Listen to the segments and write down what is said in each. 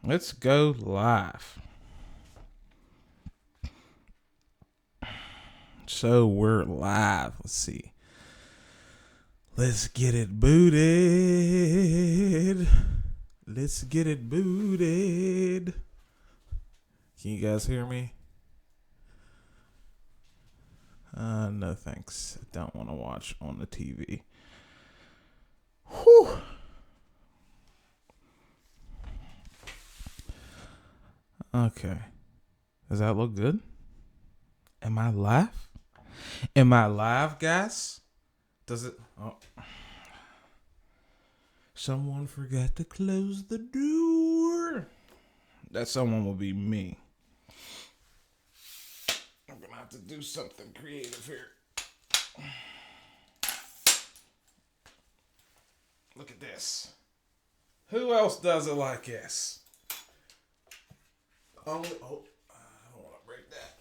Let's go live. So we're live. Let's see. Let's get it booted. Let's get it booted. Can you guys hear me? No thanks. I don't want to watch on the TV. Whew. Okay. Does that look good? Am I live? Am I live, guys? Does it? Oh. Someone forgot to close the door. That someone will be me. I'm going to have to do something creative here. Look at this. Who else does it like this? I don't want to break that.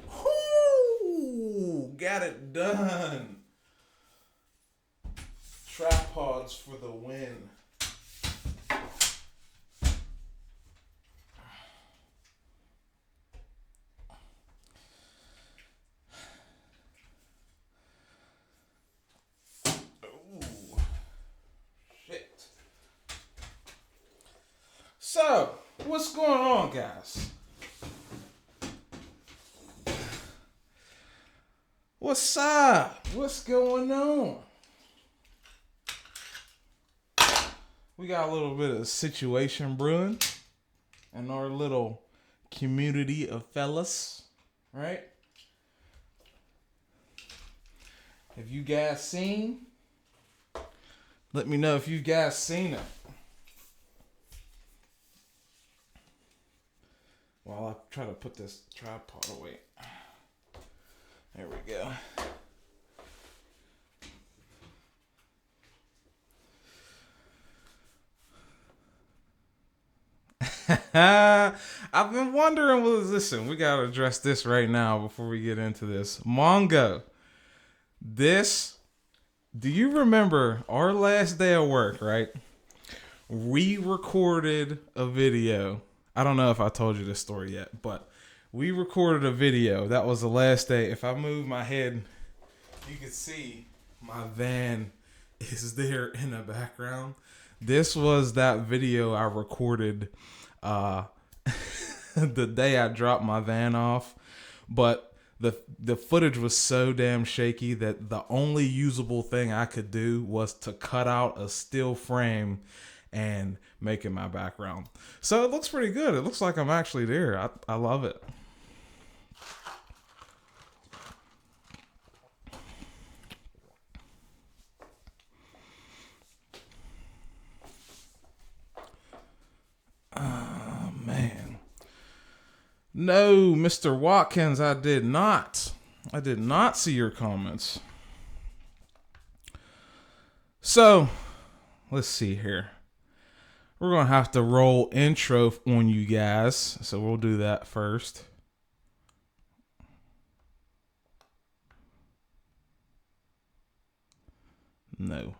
Whoo! Got it done. Tripods for the win. Ooh. Shit. So, what's going on, guys? What's up? What's going on? We got a little bit of situation brewing in our little community of fellas, right? Have you guys seen? Let me know if you guys seen it. While I try to put this tripod away. There we go. I've been wondering, well, listen, we got to address this right now before we get into this. Mongo, do you remember our last day of work, right? We recorded a video. I don't know if I told you this story yet, but we recorded a video. That was the last day. If I move my head, you can see my van is there in the background. This was that video I recorded the day I dropped my van off. But the footage was so damn shaky that the only usable thing I could do was to cut out a still frame and make it my background. So it looks pretty good. It looks like I'm actually there. I love it. Oh, man. No, Mr. Watkins, I did not. I did not see your comments. So, let's see here. We're going to have to roll intro on you guys. So we'll do that first. No.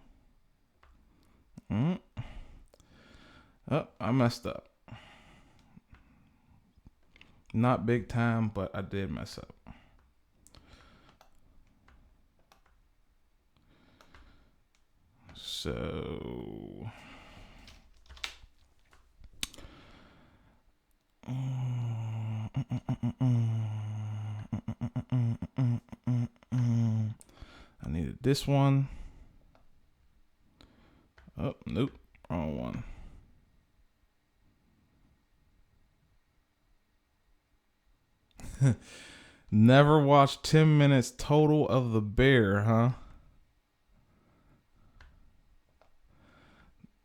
Oh, I messed up. Not big time, but I did mess up. So... I needed this one. Oh, nope. Wrong one. Never watched 10 minutes total of The Bear, huh?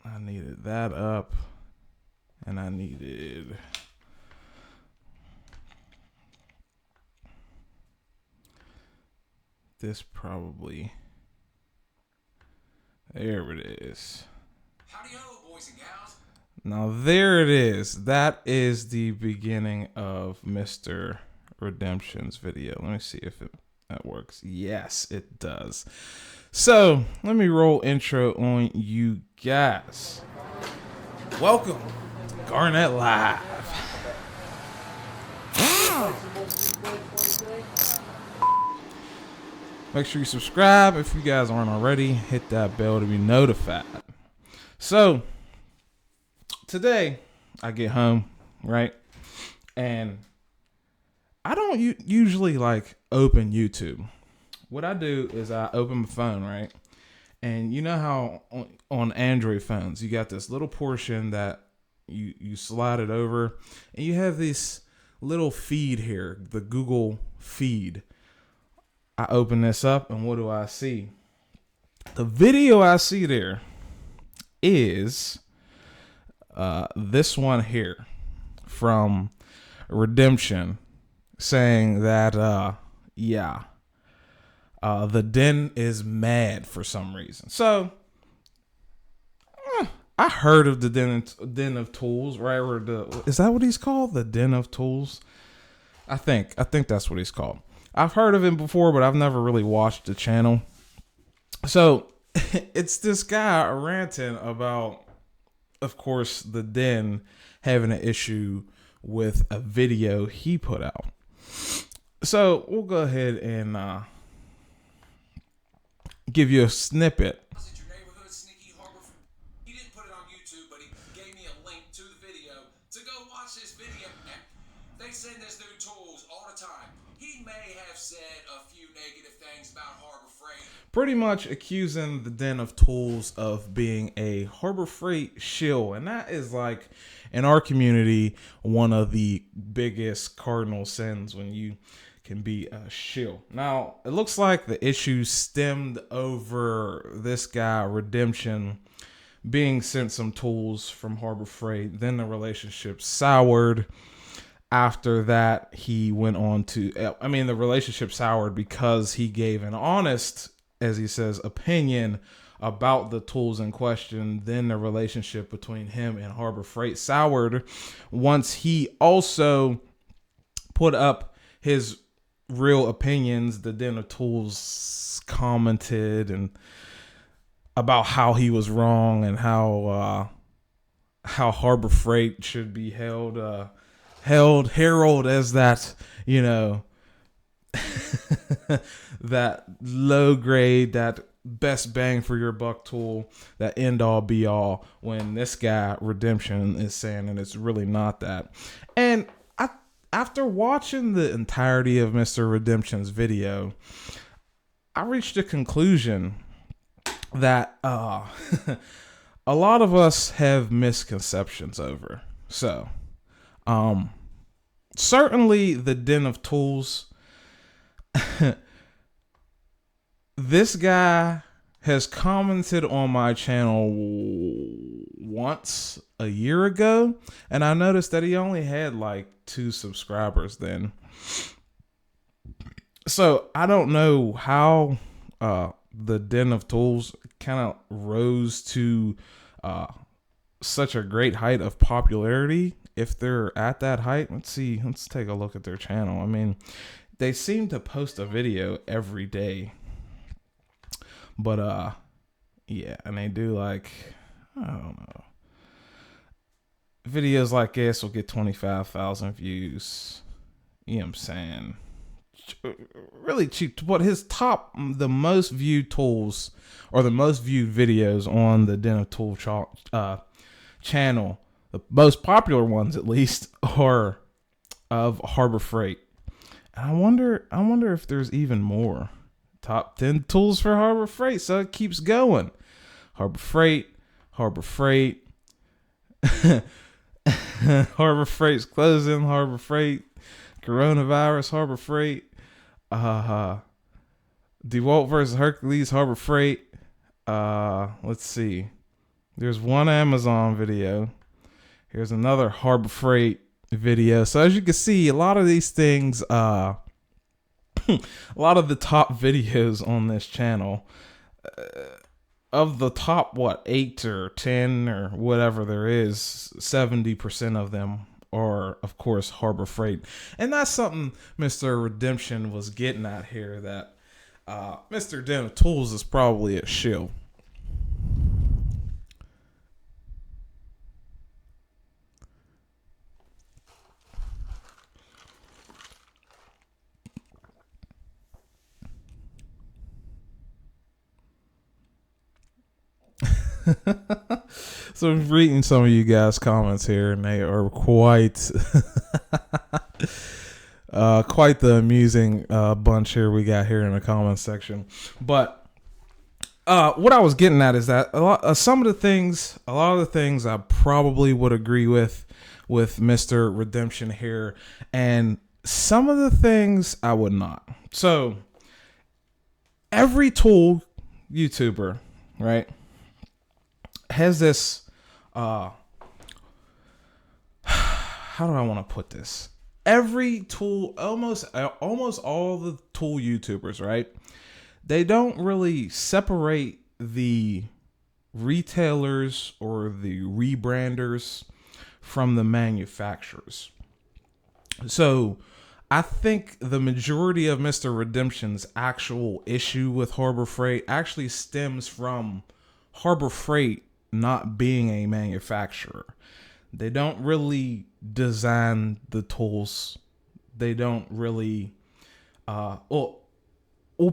I needed that up. And I needed... this probably... There it is. Howdy-ho, boys and gals. Now there it is. That is the beginning of Mr. Redemption's video. Let me see if that works. Yes, it does. So let me roll intro on you guys. Welcome to Garnett Live. Make sure you subscribe if you guys aren't already. Hit that bell to be notified. So, today I get home, right? And I don't usually like open YouTube. What I do is I open my phone, right? And you know how on Android phones, you got this little portion that you slide it over, and you have this little feed here, the Google feed. I open this up, and what do I see? The video I see there is this one here from Redemption saying that, the Den is mad for some reason. So, I heard of the Den of Tools, right? Or is that what he's called? The Den of Tools? I think that's what he's called. I've heard of him before, but I've never really watched the channel. So, it's this guy ranting about, of course, the Den having an issue with a video he put out. So, we'll go ahead and give you a snippet. He didn't put it on YouTube, but he gave me a link to the video to go watch this video. They send us new tools all the time. He may have said a few negative things about Harbor Freight. Pretty much accusing the Den of Tools of being a Harbor Freight shill. And that is like, in our community, one of the biggest cardinal sins when you can be a shill. Now, it looks like the issue stemmed over this guy, Redemption, being sent some tools from Harbor Freight. Then the relationship soured. After that, he went on to, the relationship soured because he gave an honest, as he says, opinion about the tools in question. Then the relationship between him and Harbor Freight soured once he also put up his real opinions. The Den of Tools commented and about how he was wrong and how Harbor Freight should be heralded as that, that low grade, that best bang for your buck tool, that end all be all, when this guy Redemption is saying that it's really not that. And after watching the entirety of Mr. Redemption's video, I reached a conclusion that a lot of us have misconceptions over. So, certainly the Den of Tools, this guy has commented on my channel once a year ago, and I noticed that he only had like 2 subscribers then. So I don't know how the Den of Tools kind of rose to such a great height of popularity. If they're at that height, let's take a look at their channel. I mean, they seem to post a video every day. But yeah, and they do like, I don't know, videos like this will get 25,000 views. You know what I'm saying? Really cheap. But the most viewed tools, or the most viewed videos on the Den of Tools channel, the most popular ones at least, are of Harbor Freight. And I wonder if there's even more. Top 10 tools for Harbor Freight. So it keeps going. Harbor Freight. Harbor Freight's closing. Harbor Freight. Coronavirus. Harbor Freight. DeWalt versus Hercules. Harbor Freight. Let's see. There's one Amazon video. Here's another Harbor Freight video. So as you can see, a lot of these things, a lot of the top videos on this channel, of the top, 8 or 10 or whatever there is, 70% of them are, of course, Harbor Freight. And that's something Mr. Redemption was getting at here, that Mr. Den of Tools is probably a shill. So I'm reading some of you guys' comments here, and they are quite quite the amusing bunch here we got here in the comments section. But what I was getting at is that a lot of the things I probably would agree with Mr. Redemption here, and some of the things I would not. So every tool YouTuber, right, has this how do I want to put this? Every tool, almost all the tool YouTubers, right? They don't really separate the retailers or the rebranders from the manufacturers. So I think the majority of Mr. Redemption's actual issue with Harbor Freight actually stems from Harbor Freight not being a manufacturer. They don't really design the tools. They don't really, we'll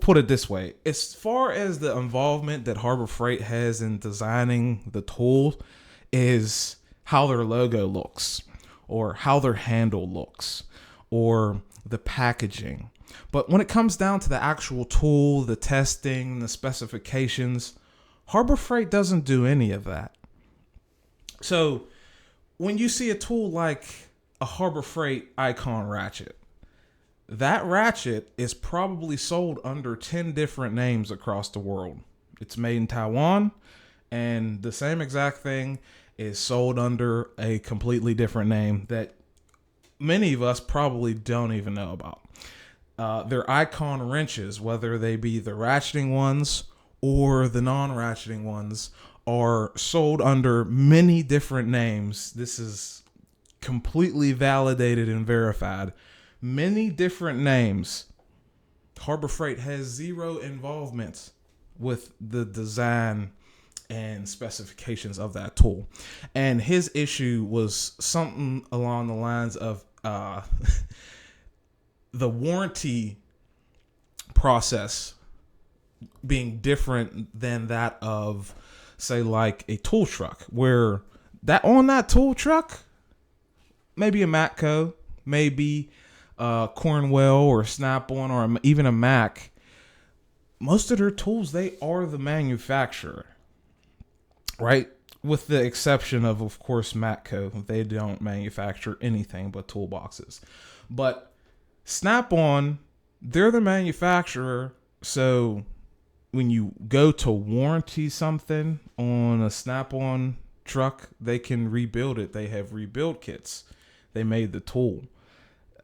put it this way. As far as the involvement that Harbor Freight has in designing the tool is how their logo looks, or how their handle looks, or the packaging. But when it comes down to the actual tool, the testing, the specifications, Harbor Freight doesn't do any of that. So when you see a tool like a Harbor Freight Icon ratchet, that ratchet is probably sold under 10 different names across the world. It's made in Taiwan, and the same exact thing is sold under a completely different name that many of us probably don't even know about. Their Icon wrenches, whether they be the ratcheting ones or the non-ratcheting ones, are sold under many different names. This is completely validated and verified. Many different names. Harbor Freight has zero involvement with the design and specifications of that tool. And his issue was something along the lines of the warranty process being different than that of, say, like a tool truck, where that on that tool truck, maybe a Matco, maybe Cornwell or Snap-on, or even a Mac, most of their tools, they are the manufacturer, right? With the exception of course, Matco. They don't manufacture anything but toolboxes. But Snap-on, they're the manufacturer, so when you go to warranty something on a Snap-on truck, they can rebuild it. They have rebuild kits. They made the tool.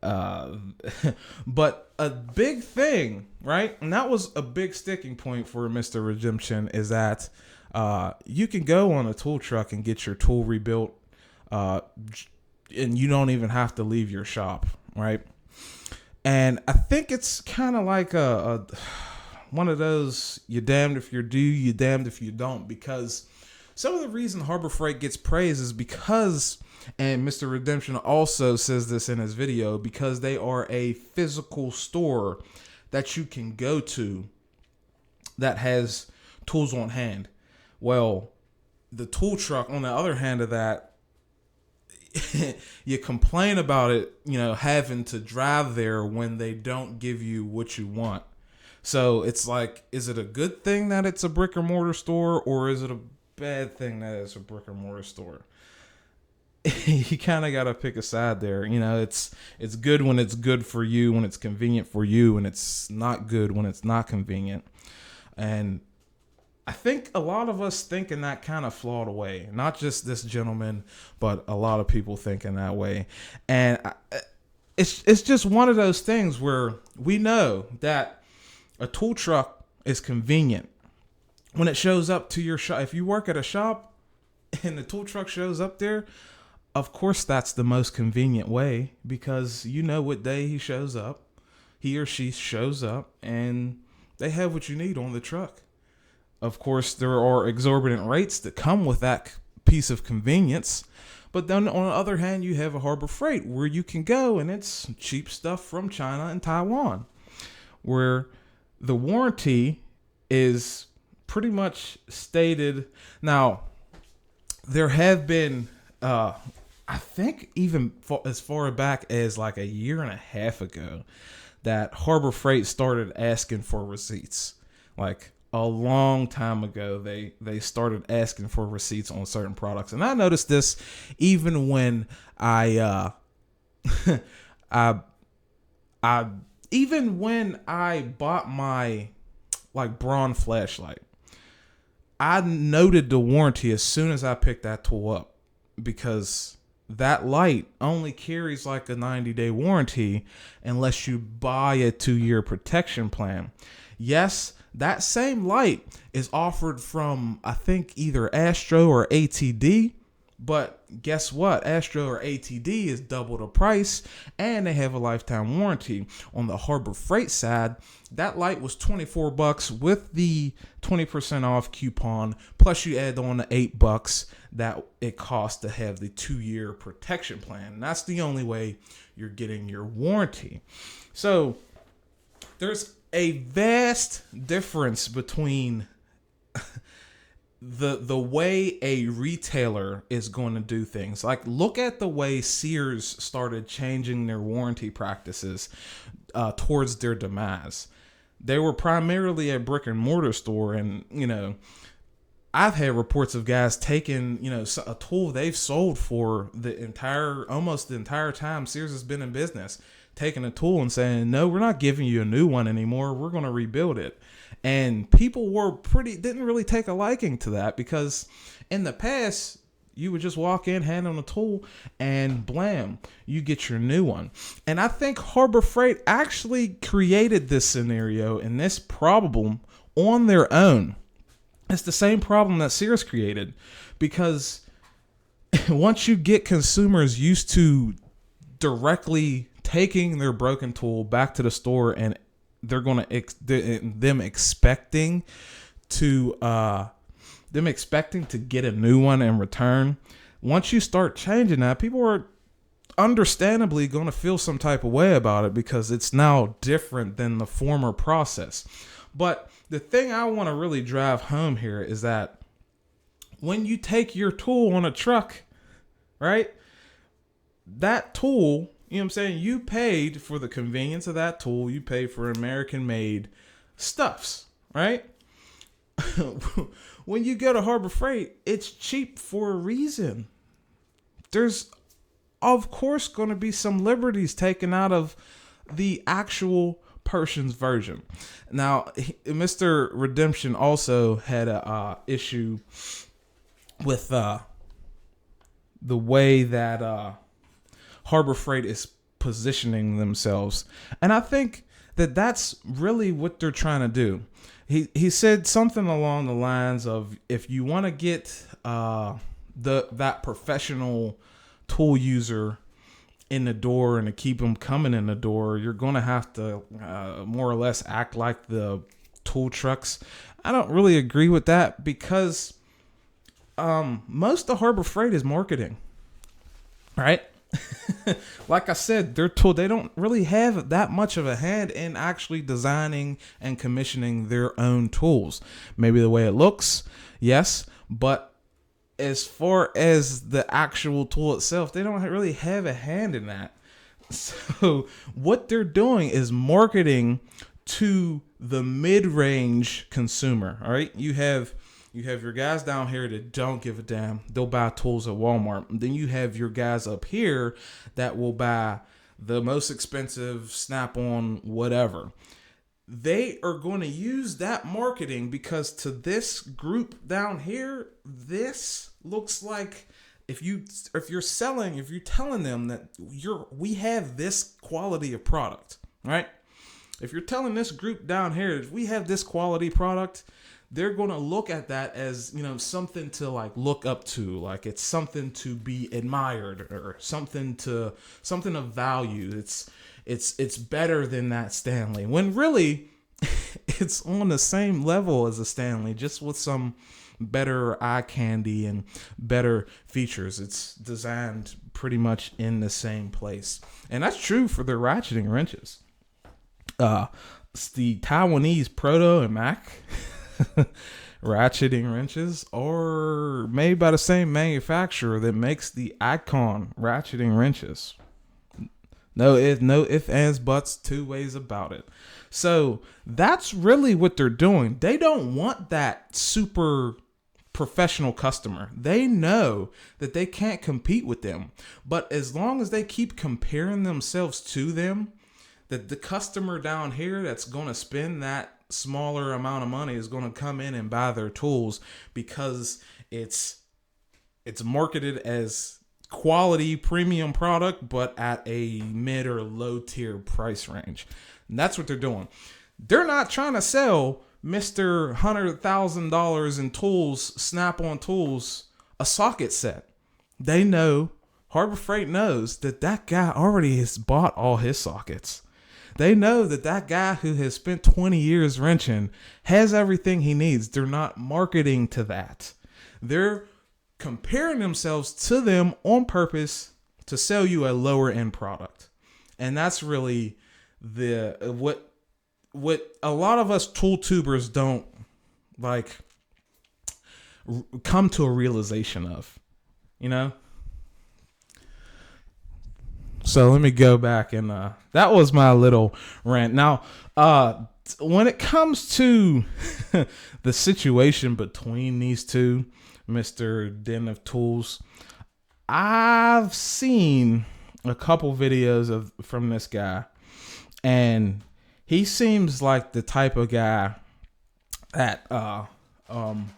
But a big thing, right? And that was a big sticking point for Mr. Redemption, is that you can go on a tool truck and get your tool rebuilt, and you don't even have to leave your shop, right? And I think it's kind of like a one of those, you're damned if you do, you're damned if you don't, because some of the reason Harbor Freight gets praised is because, and Mr. Redemption also says this in his video, because they are a physical store that you can go to that has tools on hand. Well, the tool truck, on the other hand of that, you complain about it, having to drive there when they don't give you what you want. So it's like, is it a good thing that it's a brick and mortar store, or is it a bad thing that it's a brick and mortar store? You kind of got to pick a side there. It's good when it's good for you, when it's convenient for you, and it's not good when it's not convenient. And I think a lot of us think in that kind of flawed way. Not just this gentleman, but a lot of people think in that way. And it's just one of those things where we know that a tool truck is convenient when it shows up to your shop. If you work at a shop and the tool truck shows up there, of course that's the most convenient way, because you know what day he shows up, he or she shows up, and they have what you need on the truck. Of course, there are exorbitant rates that come with that piece of convenience. But then on the other hand, you have a Harbor Freight where you can go and it's cheap stuff from China and Taiwan, where the warranty is pretty much stated. Now, there have been, I think even as far back as like a year and a half ago, that Harbor Freight started asking for receipts. Like a long time ago, they started asking for receipts on certain products, and I noticed this even when I even when I bought my like Braun flashlight. I noted the warranty as soon as I picked that tool up, because that light only carries like a 90-day warranty unless you buy a 2-year protection plan. Yes, that same light is offered from, I think, either Astro or ATD. But guess what? Astro or ATD is double the price, and they have a lifetime warranty. On the Harbor Freight side, that light was $24 with the 20% off coupon. Plus, you add on the $8 that it costs to have the 2-year protection plan. And that's the only way you're getting your warranty. So there's a vast difference between the way a retailer is going to do things. Like, look at the way Sears started changing their warranty practices towards their demise. They were primarily a brick and mortar store, and I've had reports of guys taking a tool they've sold for almost the entire time Sears has been in business, taking a tool and saying, no, we're not giving you a new one anymore, we're going to rebuild it. And people didn't really take a liking to that, because in the past, you would just walk in, hand on a tool, and blam, you get your new one. And I think Harbor Freight actually created this scenario and this problem on their own. It's the same problem that Sears created, because once you get consumers used to directly taking their broken tool back to the store, and they're going to expecting to get a new one in return. Once you start changing that, people are understandably going to feel some type of way about it, because it's now different than the former process. But the thing I want to really drive home here is that when you take your tool on a truck, right? That tool, you know what I'm saying? You paid for the convenience of that tool. You paid for American-made stuffs, right? When you go to Harbor Freight, it's cheap for a reason. There's, of course, going to be some liberties taken out of the actual person's version. Now, Mr. Redemption also had a issue with the way that Harbor Freight is positioning themselves. And I think that that's really what they're trying to do. He said something along the lines of, if you want to get that professional tool user in the door and to keep them coming in the door, you're going to have to more or less act like the tool trucks. I don't really agree with that, because most of Harbor Freight is marketing, right? Like I said, they don't really have that much of a hand in actually designing and commissioning their own tools. Maybe the way it looks, yes, but as far as the actual tool itself, they don't really have a hand in that. So what they're doing is marketing to the mid-range consumer. All right, you have your guys down here that don't give a damn. They'll buy tools at Walmart. And then you have your guys up here that will buy the most expensive Snap-on whatever. They are going to use that marketing, because to this group down here, this looks like, if you're telling them that we have this quality of product, right? If you're telling this group down here that we have this quality product, they're going to look at that as, something to like look up to, like it's something to be admired, or something of value. It's better than that Stanley, when really it's on the same level as a Stanley, just with some better eye candy and better features. It's designed pretty much in the same place. And that's true for the ratcheting wrenches. It's the Taiwanese Proto and Mac. ratcheting wrenches are made by the same manufacturer that makes the Icon ratcheting wrenches. No ifs, ands, buts, two ways about it. So that's really what they're doing. They don't want that super professional customer. They know that they can't compete with them. But as long as they keep comparing themselves to them, that the customer down here that's going to spend that smaller amount of money is going to come in and buy their tools because it's marketed as quality premium product, but at a mid or low tier price range. And that's what they're doing. They're not trying to sell Mr. $100,000 in tools, Snap-on tools, a socket set. They know, Harbor Freight knows that guy already has bought all his sockets. They know that guy who has spent 20 years wrenching has everything he needs. They're not marketing to that. They're comparing themselves to them on purpose to sell you a lower end product. And that's really what a lot of us tool tubers don't like come to a realization of, you know? So let me go back and that was my little rant. Now, when it comes to the situation between these two, Mr. Den of Tools, I've seen a couple videos from this guy, and he seems like the type of guy that I'm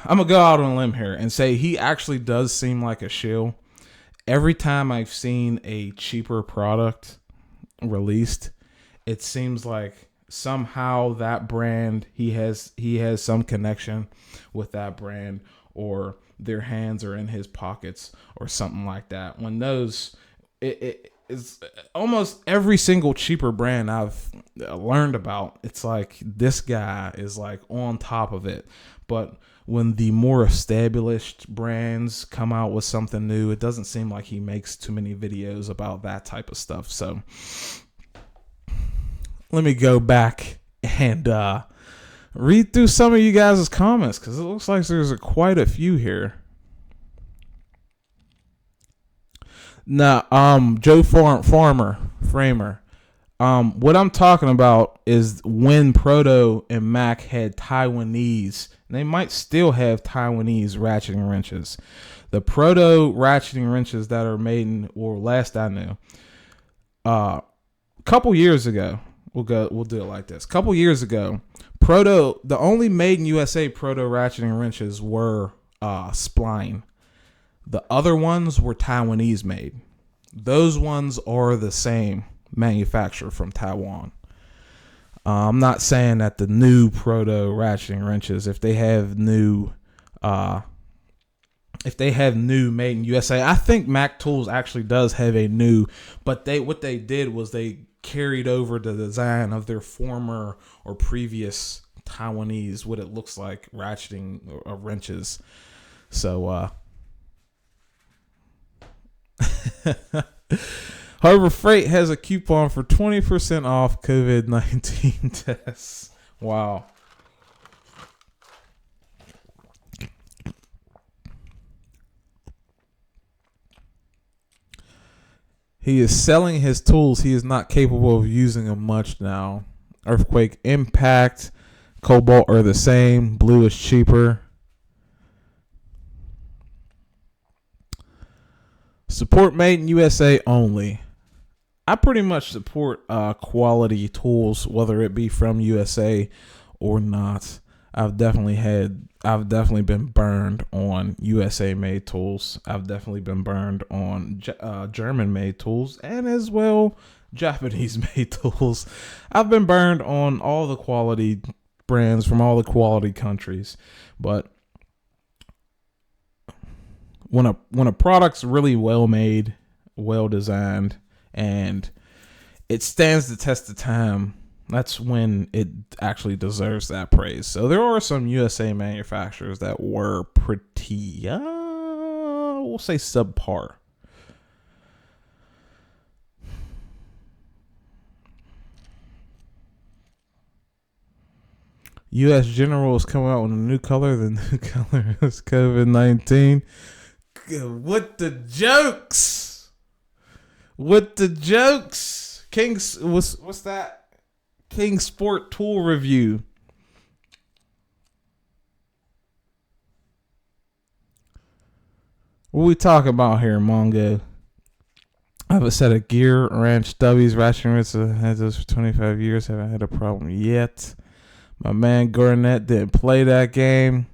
gonna go out on a limb here and say he actually does seem like a shill. Every time I've seen a cheaper product released, it seems like somehow that brand, he has some connection with that brand, or their hands are in his pockets or something like that. When those, it is almost every single cheaper brand I've learned about, it's like this guy is like on top of it. But when the more established brands come out with something new, it doesn't seem like he makes too many videos about that type of stuff. So let me go back and read through some of you guys' comments, because it looks like there's quite a few here. Now, Joe Framer. What I'm talking about is when Proto and Mac had Taiwanese. They might still have Taiwanese ratcheting wrenches. The Proto ratcheting wrenches that are made in, or last I knew, a couple years ago, we'll do it like this. A couple years ago, Proto, the only made in USA Proto ratcheting wrenches were spline. The other ones were Taiwanese made. Those ones are the same manufacturer from Taiwan. I'm not saying that the new Proto ratcheting wrenches, if they have new made in USA, I think Mac Tools actually does have a new, but what they did was they carried over the design of their former or previous Taiwanese, what it looks like ratcheting wrenches. So Harbor Freight has a coupon for 20% off COVID-19 tests. Wow. He is selling his tools. He is not capable of using them much now. Earthquake Impact, Cobalt are the same. Blue is cheaper. Support made in USA only. I pretty much support quality tools, whether it be from USA or not. I've definitely been burned on USA made tools. I've definitely been burned on German made tools, and as well Japanese made tools. I've been burned on all the quality brands from all the quality countries. But when a product's really well made, well designed, and it stands the test of time, that's when it actually deserves that praise. So there are some USA manufacturers that were pretty, we'll say subpar. U.S. General is coming out with a new color. The new color is COVID-19. What the jokes? What the jokes? King's what's that? King Sport Tool Review. What we talking about here, Mongo? I have a set of gear wrench stubbies, ratcheting wrenches. I've had those for 25 years. Haven't had a problem yet. My man Garnett didn't play that game.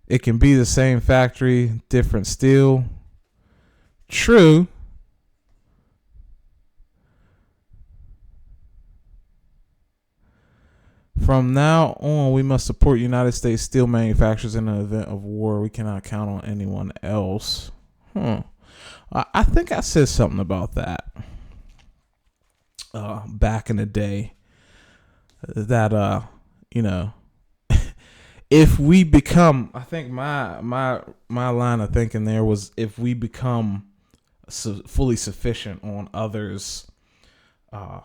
It can be the same factory, different steel. True. From now on, we must support United States steel manufacturers in the event of war. We cannot count on anyone else. I think I said something about that back in the day. That if we become, I think my line of thinking there was, if we become fully sufficient on others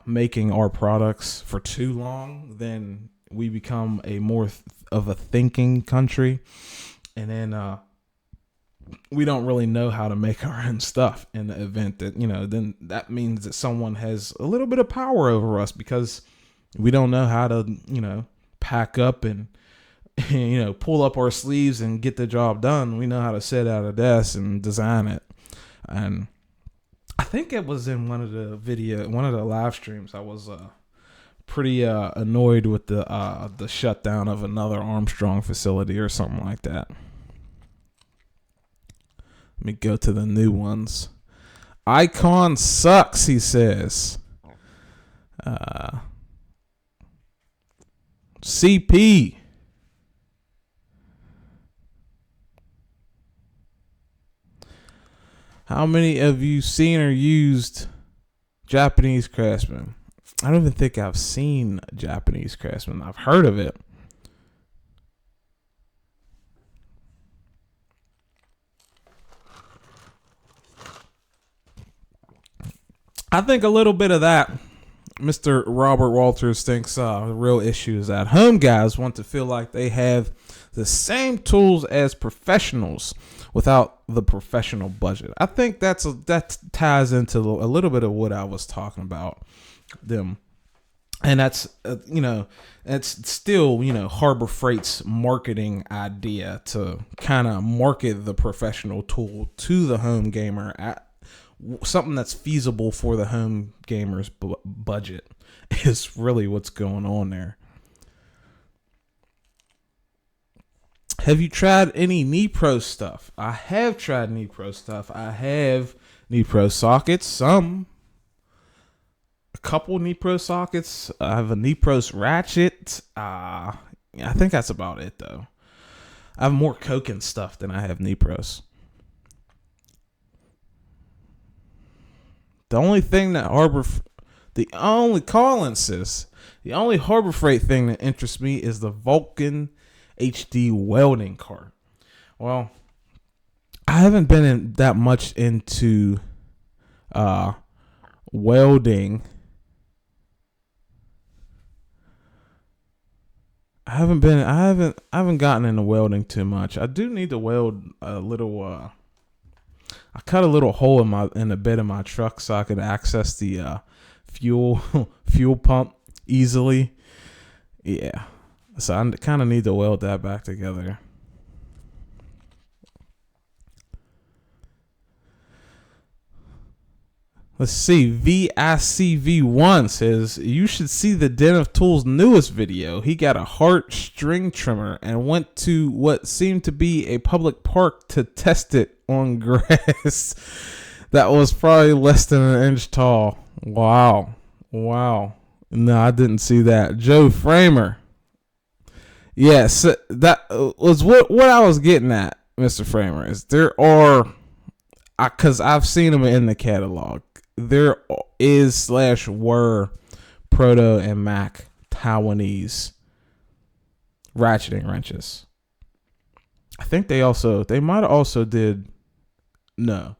making our products for too long, then we become a more of a thinking country, and then we don't really know how to make our own stuff in the event that, then that means that someone has a little bit of power over us because we don't know how to, pack up and, pull up our sleeves and get the job done. We know how to sit at a desk and design it. And I think it was in one of the live streams. I was pretty annoyed with the shutdown of another Armstrong facility or something like that. Let me go to the new ones. Icon sucks, he says. CP. How many of you seen or used Japanese Craftsman? I don't even think I've seen Japanese Craftsman. I've heard of it. I think a little bit of that. Mr. Robert Walters thinks the real issue is that home guys want to feel like they have the same tools as professionals without the professional budget. I think that ties into a little bit of what I was talking about them. And that's, it's still, Harbor Freight's marketing idea to kind of market the professional tool to the home gamer at something that's feasible for the home gamer's budget is really what's going on there. Have you tried any Knee-Pro stuff? I have tried Knee-Pro stuff. I have Knee-Pro sockets, a couple Knee-Pro sockets. I have a Knee-Pro ratchet. I think that's about it, though. I have more Koken stuff than I have Knee-Pros. The only thing that the only Harbor Freight thing that interests me is the Vulcan HD welding cart. Well, I haven't been that much into welding. I haven't gotten into welding too much. I do need to weld a little. I cut a little hole in the bed of my truck so I could access the fuel pump easily. Yeah, so I kind of need to weld that back together. Let's see. VICV1 says, you should see the Den of Tools' newest video. He got a Hart string trimmer and went to what seemed to be a public park to test it on grass that was probably less than an inch tall. Wow. No, I didn't see that. Joe Framer. Yes, that was what I was getting at, Mr. Framer. Is there are, because I've seen them in the catalog. There were Proto and Mac Taiwanese ratcheting wrenches. I think they might have also did, no,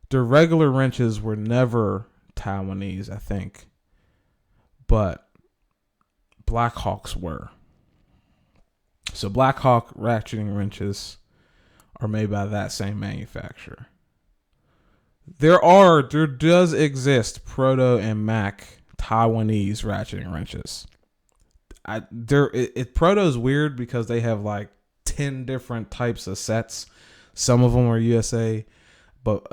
the regular wrenches were never Taiwanese, I think. But Blackhawks were. So Blackhawk ratcheting wrenches are made by that same manufacturer. There does exist Proto and Mac Taiwanese ratcheting wrenches. Proto's weird because they have like 10 different types of sets. Some of them are USA, but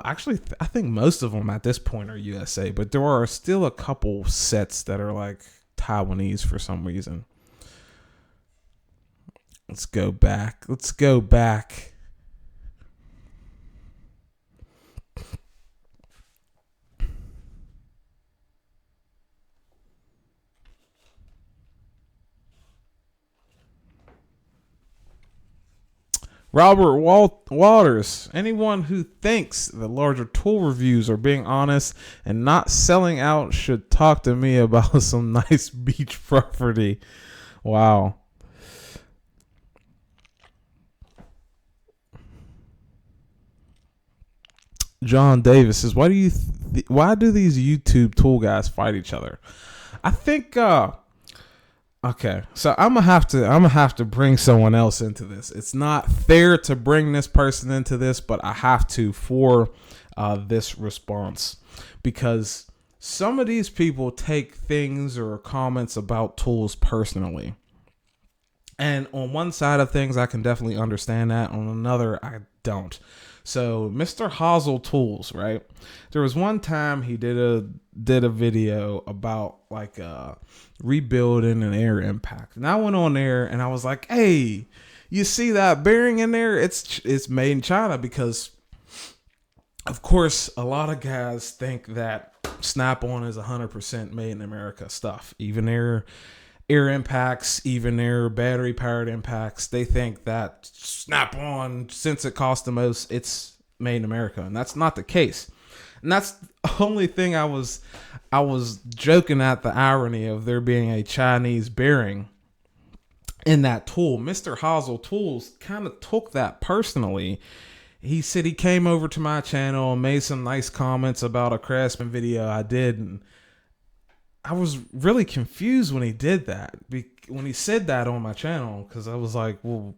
actually I think most of them at this point are USA, but there are still a couple sets that are like Taiwanese for some reason. Let's go back. Robert Waters. Anyone who thinks the larger tool reviews are being honest and not selling out should talk to me about some nice beach property. Wow. John Davis says, why do these YouTube tool guys fight each other? I think okay, so I'm gonna have to bring someone else into this. It's not fair to bring this person into this, but I have to for this response, because some of these people take things or comments about tools personally. And on one side of things, I can definitely understand that. On another, I don't. So Mr. Hazel Tools, right? There was one time he did a video about like rebuilding an air impact. And I went on there and I was like, hey, you see that bearing in there? It's made in China, because of course a lot of guys think that Snap-on is 100% made in America stuff. Even their air impacts, even their battery powered impacts, they think that Snap-on, since it costs the most, it's made in America, and that's not the case. And that's the only thing I was joking at, the irony of there being a Chinese bearing in that tool. Mr. Hazel Tools kind of took that personally. He said he came over to my channel and made some nice comments about a Craftsman video I did, and I was really confused when he did that, when he said that on my channel, because I was like, well,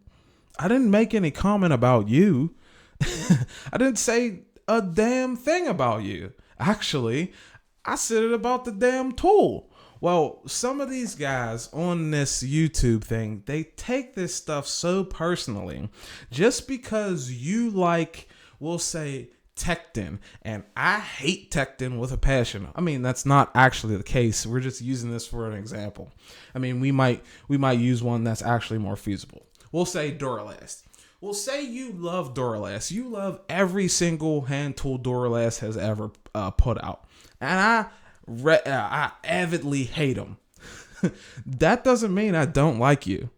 I didn't make any comment about you. I didn't say a damn thing about you. Actually, I said it about the damn tool. Well, some of these guys on this YouTube thing, they take this stuff so personally. Just because you like, we'll say, Tekton, and I hate Tekton with a passion. I mean, that's not actually the case. We're just using this for an example. I mean, we might use one that's actually more feasible. We'll say Duralast. We'll say you love Duralast. You love every single hand tool Duralast has ever put out, and I avidly hate them. That doesn't mean I don't like you.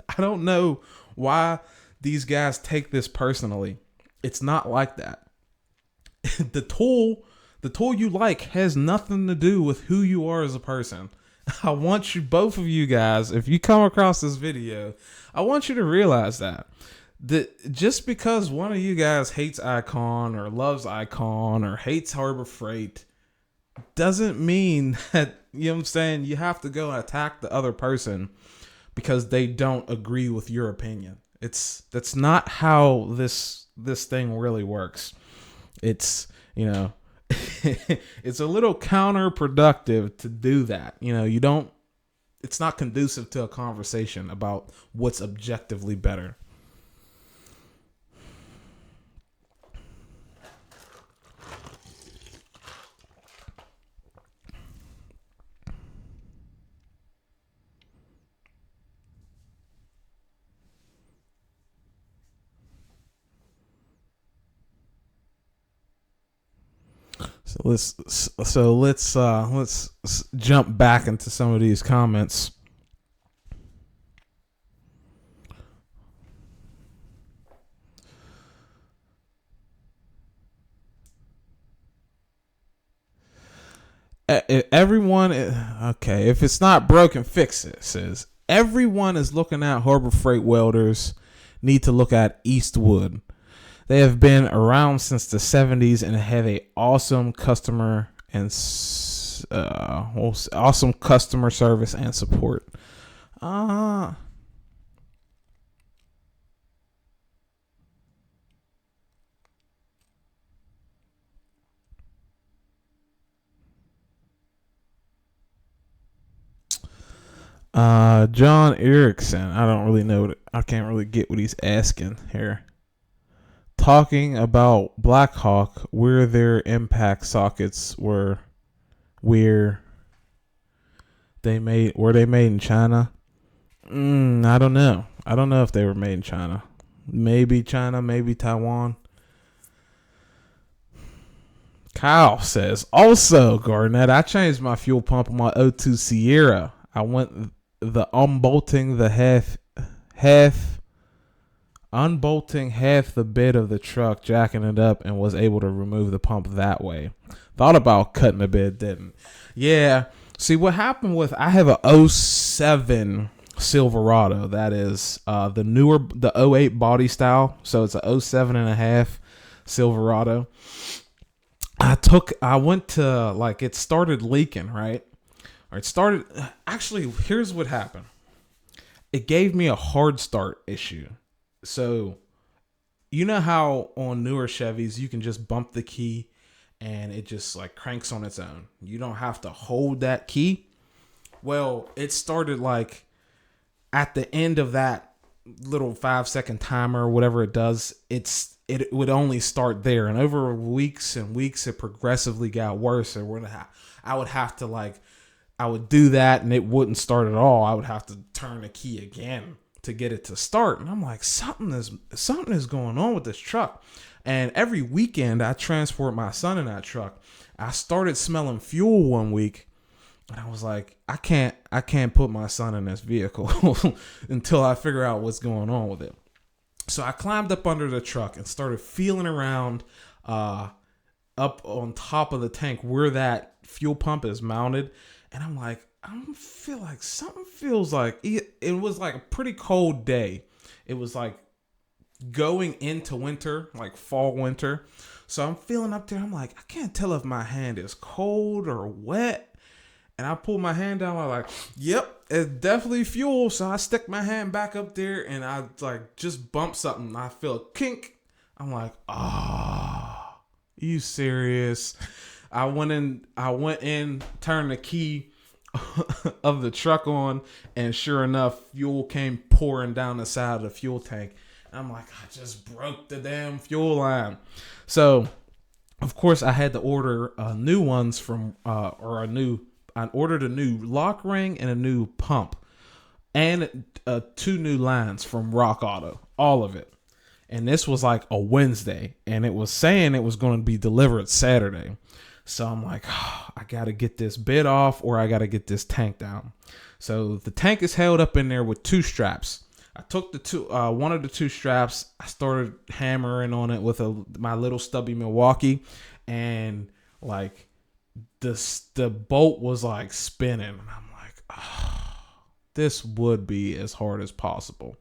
I don't know why these guys take this personally. It's not like that. The tool you like has nothing to do with who you are as a person. I want you, both of you guys, if you come across this video, I want you to realize that just because one of you guys hates Icon or loves Icon or hates Harbor Freight doesn't mean that, you know what I'm saying, you have to go and attack the other person because they don't agree with your opinion. That's not how this thing really works. It's, you know, it's a little counterproductive to do that. You know, it's not conducive to a conversation about what's objectively better. So let's jump back into some of these comments. Everyone, okay, if it's not broken, fix it. Says everyone is looking at Harbor Freight welders. Need to look at Eastwood. They have been around since the 70s and have a awesome customer and awesome customer service and support. Uh John Erickson. I don't really know I can't really get what he's asking here. Talking about Blackhawk, where their impact sockets where were they made in China? I don't know. I don't know if they were made in China. Maybe China, maybe Taiwan. Kyle says, also, Garnett, I changed my fuel pump on my O2 Sierra. I went unbolting half the bed of the truck, jacking it up, and was able to remove the pump that way. Thought about cutting the bed, didn't. Yeah. See, what happened with, I have a 07 Silverado. That is the 08 body style. So it's a 07 and a half Silverado. I went to, like, it started leaking, right? Or it started, actually, here's what happened. It gave me a hard start issue. So, you know how on newer Chevys, you can just bump the key and it just like cranks on its own. You don't have to hold that key. Well, it started like at the end of that little 5-second timer or whatever it does, it would only start there. And over weeks and weeks, it progressively got worse. And I would do that and it wouldn't start at all. I would have to turn the key again to get it to start. And I'm like, something is going on with this truck. And every weekend I transport my son in that truck. I started smelling fuel one week and I was like, I can't put my son in this vehicle until I figure out what's going on with it. So I climbed up under the truck and started feeling around up on top of the tank where that fuel pump is mounted. And I'm like, I feel like something feels like it was like a pretty cold day. It was like going into winter, like fall, winter. So I'm feeling up there. I'm like, I can't tell if my hand is cold or wet. And I pull my hand down. I'm like, yep, it's definitely fuel. So I stick my hand back up there and I like just bump something. I feel a kink. I'm like, you serious? I went in, turned the key of the truck on, and sure enough, fuel came pouring down the side of the fuel tank. And I'm like, I just broke the damn fuel line. So, of course, I had to order new ones from, I ordered a new lock ring and a new pump, and 2 new lines from Rock Auto, all of it. And this was like a Wednesday, and it was saying it was going to be delivered Saturday. So I'm like, I got to get this bid off or I got to get this tank down. So the tank is held up in there with 2 straps. I took one of the 2 straps. I started hammering on it with my little stubby Milwaukee, and like the bolt was like spinning. And I'm like, this would be as hard as possible.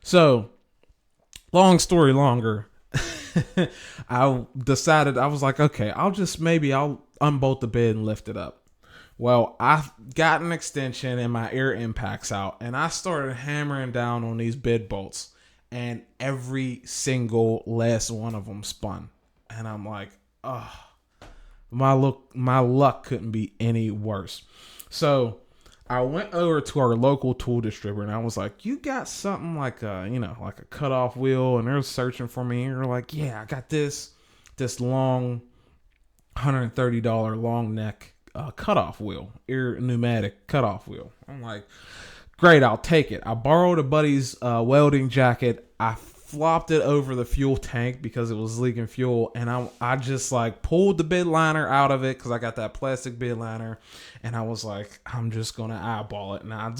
So long story longer, I decided, I was like, okay, I'll unbolt the bed and lift it up. Well, I got an extension and my air impacts out, and I started hammering down on these bed bolts, and every single last one of them spun. And I'm like, my luck couldn't be any worse. So I went over to our local tool distributor and I was like, you got something like like a cutoff wheel? And they're searching for me. And they're like, yeah, I got this long $130 long neck cutoff wheel, air pneumatic cutoff wheel. I'm like, great, I'll take it. I borrowed a buddy's welding jacket. I flopped it over the fuel tank because it was leaking fuel, and I just like pulled the bed liner out of it because I got that plastic bed liner, and I was like, I'm just gonna eyeball it, and I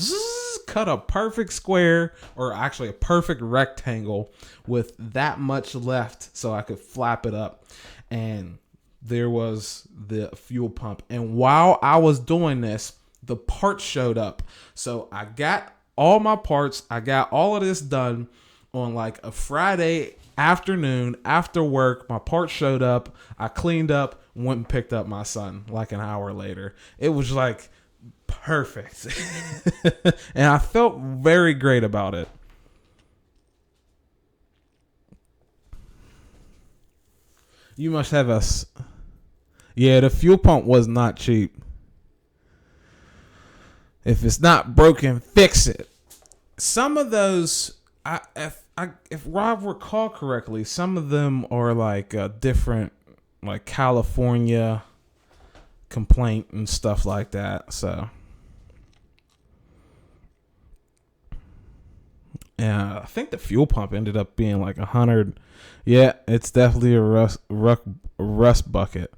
cut a perfect square, or actually a perfect rectangle with that much left so I could flap it up, and there was the fuel pump. And while I was doing this, the parts showed up. So I got all my parts. I got all of this done on like a Friday afternoon after work. My parts showed up. I cleaned up, went and picked up my son like an hour later. It was like perfect. And I felt very great about it. You must have Yeah, the fuel pump was not cheap. If it's not broken, fix it. Some of those, if Rob recall correctly, some of them are like different, like California complaint and stuff like that. So, yeah, I think the fuel pump ended up being like 100. Yeah, it's definitely a rust bucket.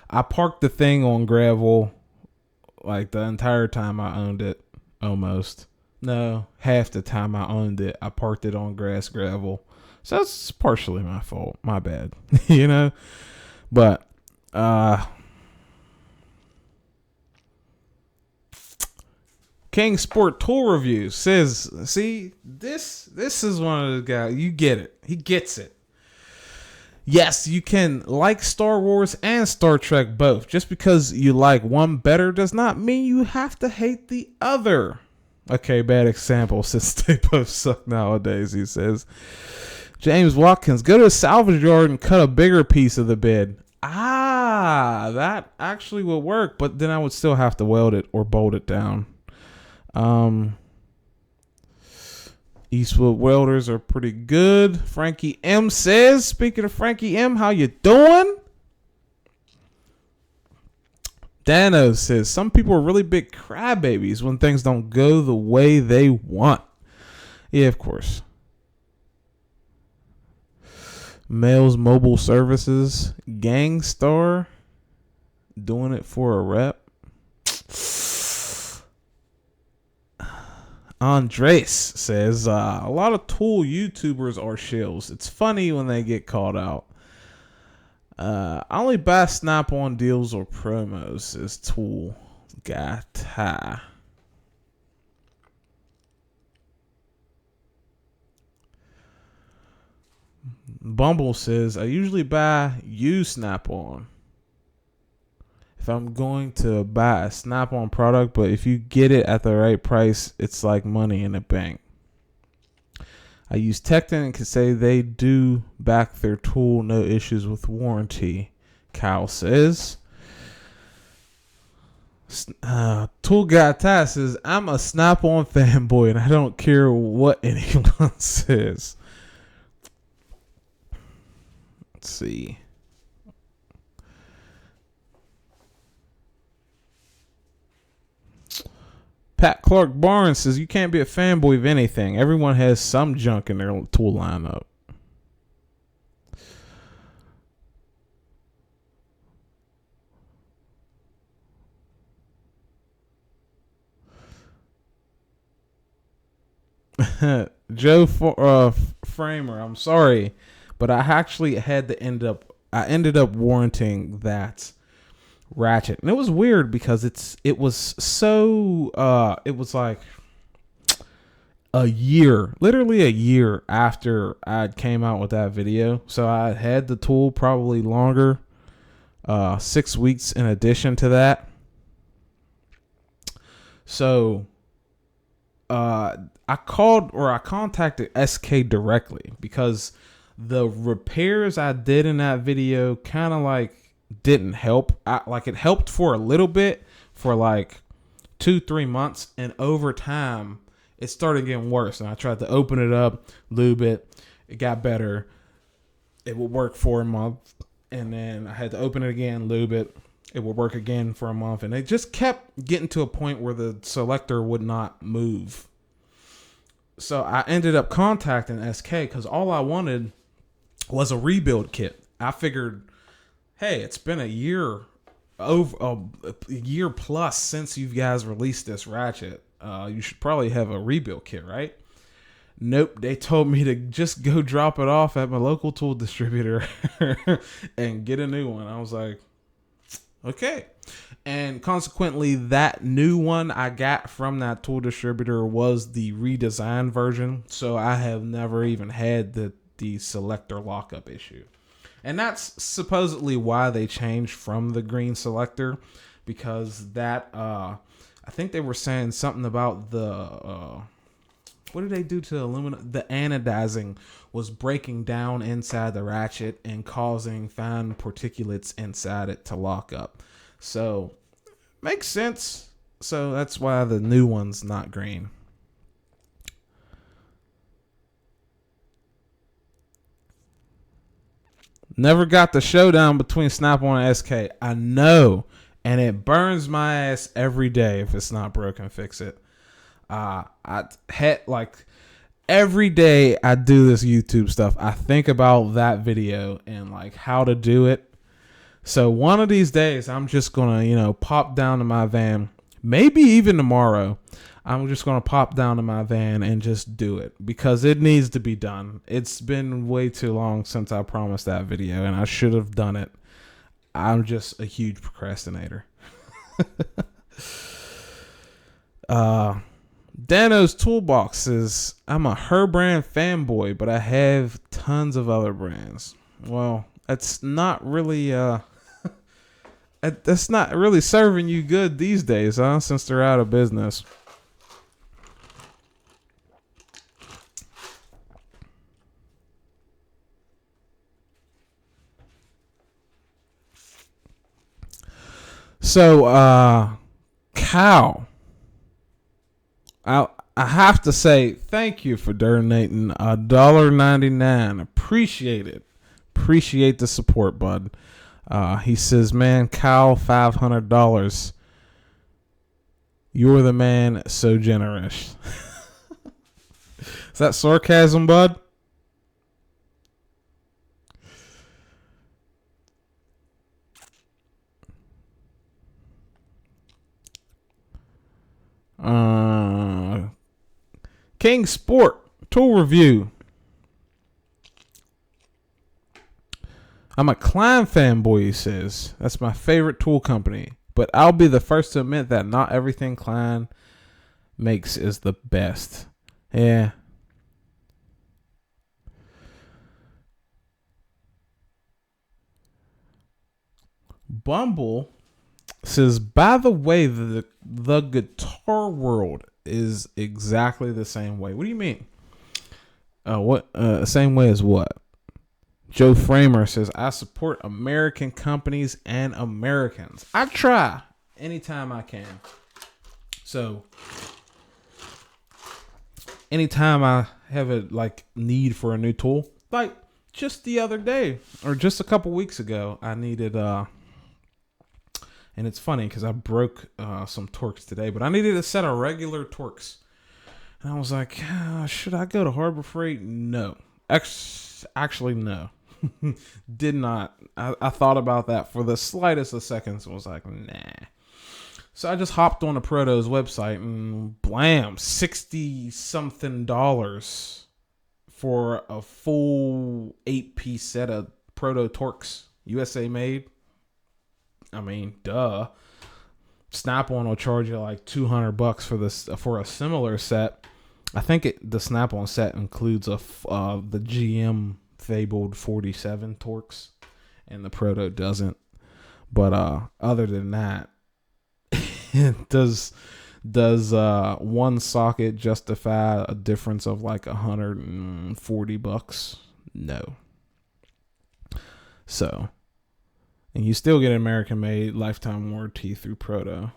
I parked the thing on gravel like the entire time I owned it, almost. No, half the time I owned it, I parked it on gravel. So that's partially my fault. My bad. You know? But King Sport Tool Reviews says, see, this is one of the guys. You get it. He gets it. Yes, you can like Star Wars and Star Trek both. Just because you like one better does not mean you have to hate the other. Okay, bad example since they both suck nowadays, he says. James Watkins, go to a salvage yard and cut a bigger piece of the bed. That actually would work, but then I would still have to weld it or bolt it down. Eastwood welders are pretty good. Frankie M says, speaking of Frankie M, how you doing? Dano says, some people are really big crybabies when things don't go the way they want. Yeah, of course. Males Mobile Services, Gangstar, doing it for a rep. Andres says, a lot of tool YouTubers are shills. It's funny when they get called out. I only buy Snap-on deals or promos, says Tool. Gata. Bumble says, I usually buy used Snap-on if I'm going to buy a Snap-on product, but if you get it at the right price, it's like money in the bank. I use Tecton and can say they do back their tool, no issues with warranty, Kyle says. Tool Guy Ty says, I'm a Snap-on fanboy and I don't care what anyone says. Let's see. Pat Clark Barnes says, you can't be a fanboy of anything. Everyone has some junk in their tool lineup. Joe Framer, I'm sorry, but I actually had to ended up warranting that ratchet, and it was weird because it was like literally a year after I came out with that video, so I had the tool probably longer, 6 weeks in addition to that. So I contacted SK directly because the repairs I did in that video kind of like didn't help. It helped for a little bit for like 2-3 months, and over time it started getting worse. And I tried to open it up, lube it, it got better. It would work for a month, and then I had to open it again, lube it. It would work again for a month, and it just kept getting to a point where the selector would not move. So I ended up contacting SK because all I wanted was a rebuild kit. I figured, hey, it's been a year plus since you guys released this ratchet. You should probably have a rebuild kit, right? Nope. They told me to just go drop it off at my local tool distributor and get a new one. I was like, okay. And consequently, that new one I got from that tool distributor was the redesigned version. So I have never even had the selector lockup issue. And that's supposedly why they changed from the green selector, because that I I think they were saying something about the what did they do to aluminum? The anodizing was breaking down inside the ratchet and causing fine particulates inside it to lock up. So, makes sense. So that's why the new one's not green. Never got the showdown between Snap-on and SK. I know, and it burns my ass every day if it's not broken. Fix it. I had like every day I do this YouTube stuff. I think about that video and like how to do it. So one of these days, I'm just gonna pop down to my van. Maybe even tomorrow, I'm just gonna pop down to my van and just do it because it needs to be done. It's been way too long since I promised that video, and I should have done it. I'm just a huge procrastinator. Dano's Toolbox says, I'm a her brand fanboy, but I have tons of other brands. Well, that's not really that's not really serving you good these days, huh? Since they're out of business. So, Cal, I have to say thank you for donating $1.99. Appreciate it. Appreciate the support, bud. He says, man, Cal, $500. You're the man, so generous. Is that sarcasm, bud? King Sport tool review. I'm a Klein fanboy, he says. That's my favorite tool company. But I'll be the first to admit that not everything Klein makes is the best. Yeah. Bumble says, by the way, the guitar world is exactly the same way. What do you mean? Same way as what? Joe Framer says, I support American companies and Americans. I try anytime I can. So anytime I have a need for a new tool, like just the other day or just a couple weeks ago, I needed and it's funny because I broke some Torx today, but I needed a set of regular Torx. And I was like, should I go to Harbor Freight? No. Actually, no. Did not. I thought about that for the slightest of seconds and was like, nah. So I just hopped on the Proto's website and blam, $60-something for a full 8-piece set of Proto Torx, USA made. I mean, duh. Snap-on will charge you like $200 for a similar set. I think the Snap-on set includes the GM fabled 47 Torx, and the Proto doesn't. But other than that, does one socket justify a difference of like $140? No. So. And you still get an American-made lifetime warranty through Proto.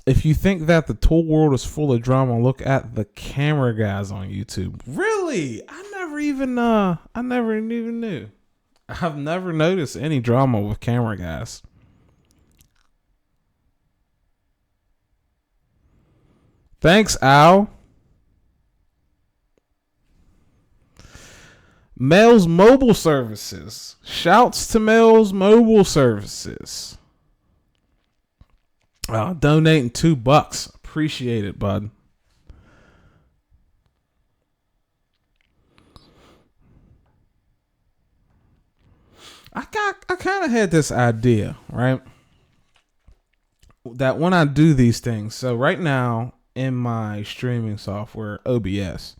If you think that the tool world is full of drama, look at the camera guys on YouTube. Really? I never even knew. I've never noticed any drama with camera guys. Thanks, Al. Mel's Mobile Services. Shouts to Mel's Mobile Services. Donating $2. Appreciate it, bud. I kind of had this idea, right? That when I do these things, so right now in my streaming software, OBS,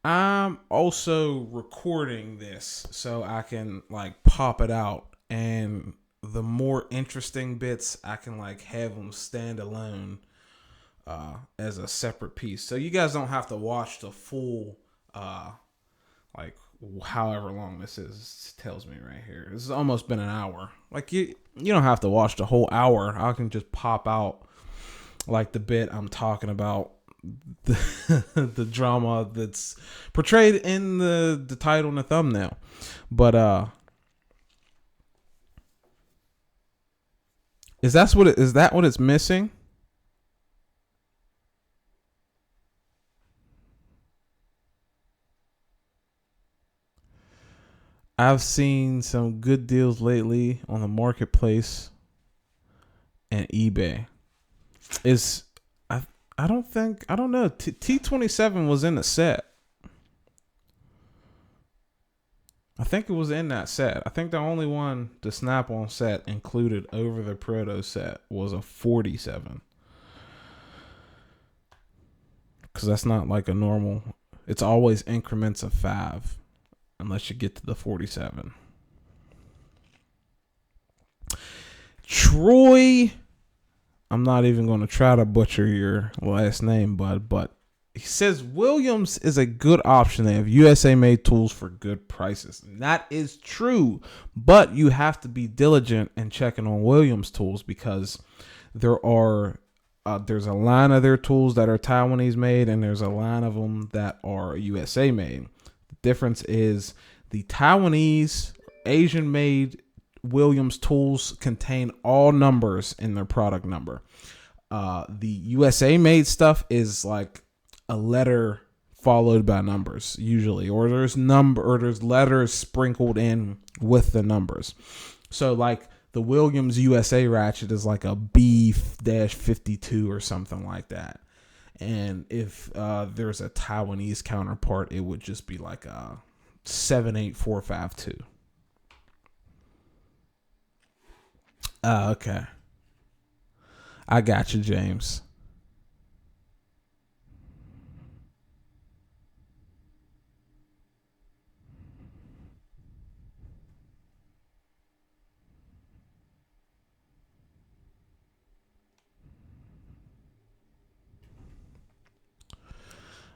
I'm also recording this so I can pop it out and the more interesting bits, I can like have them stand alone as a separate piece. So you guys don't have to watch the full like however long this is. It tells me right here. This has almost been an hour. Like you don't have to watch the whole hour. I can just pop out like the bit I'm talking about, the drama that's portrayed in the title and the thumbnail. But is that what it's missing? I've seen some good deals lately on the marketplace and eBay. I don't know. T27 was in the set. I think it was in that set. I think the only one the Snap-on set included over the Proto set was a 47. Because that's not like a normal. It's always increments of 5. Unless you get to the 47. Troy, I'm not even going to try to butcher your last name, bud, but he says Williams is a good option. They have USA made tools for good prices. And that is true, but you have to be diligent in checking on Williams tools because there's a line of their tools that are Taiwanese made and there's a line of them that are USA made. Difference is the Taiwanese Asian made Williams tools contain all numbers in their product number. The USA made stuff is like a letter followed by numbers usually, or there's letters sprinkled in with the numbers. So like the Williams USA ratchet is like a B-52 or something like that. And if there's a Taiwanese counterpart, it would just be like a 78452. Okay. I got you, James.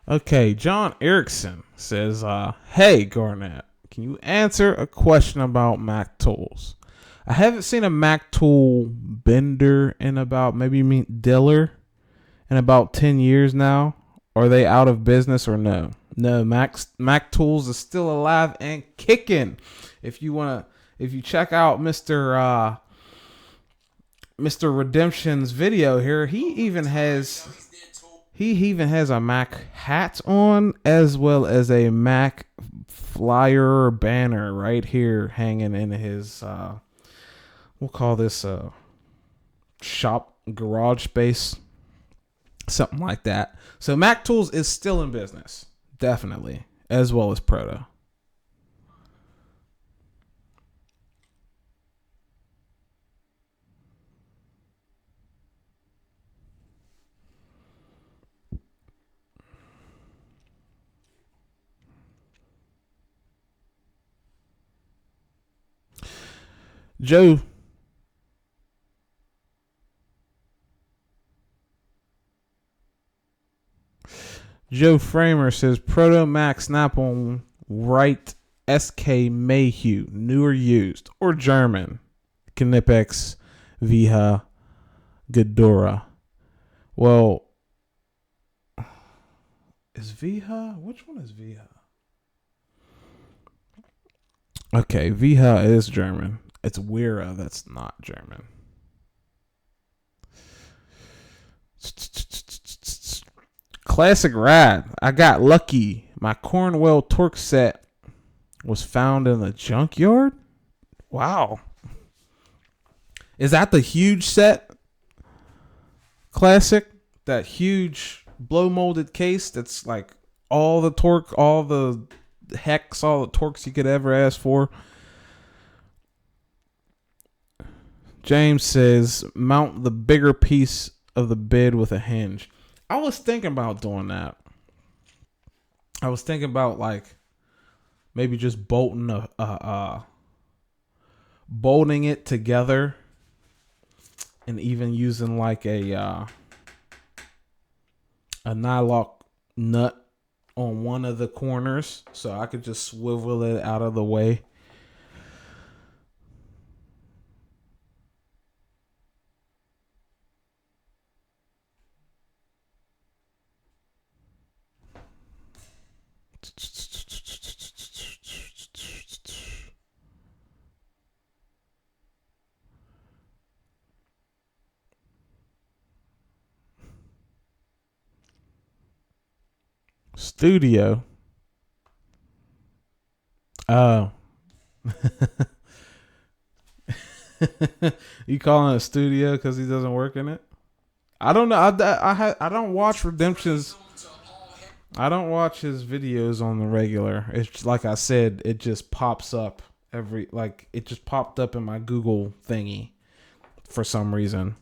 Okay, John Erickson says, hey, Garnett, can you answer a question about Mac tools? I haven't seen a Mac tool bender in about, maybe you mean Diller, in about 10 years now. Are they out of business or no? No, Mac Tools is still alive and kicking. If you check out Mr. Redemption's video here, he even has a Mac hat on as well as a Mac flyer banner right here hanging in his we'll call this shop garage space, something like that. So Mac Tools is still in business, definitely, as well as Proto. Joe Framer says Proto Mac Snap-on right SK Mayhew, new or used, or German, Knipex, Viha, Ghidorah. Well, is Viha? Which one is Viha? Okay, Viha is German. It's Wera that's not German. Classic ride. I got lucky. My Cornwell torque set was found in the junkyard. Wow. Is that the huge set? Classic? That huge blow molded case that's like all the torque, all the hex, all the torques you could ever ask for. James says mount the bigger piece of the bed with a hinge. I was thinking about doing that. I was thinking about like maybe just bolting a bolting it together and even using like a nylock nut on one of the corners so I could just swivel it out of the way. Studio. Oh. You calling it a studio because he doesn't work in it? I don't know. I don't watch Redemption's. I don't watch his videos on the regular. It's like I said, it just pops up it just popped up in my Google thingy for some reason.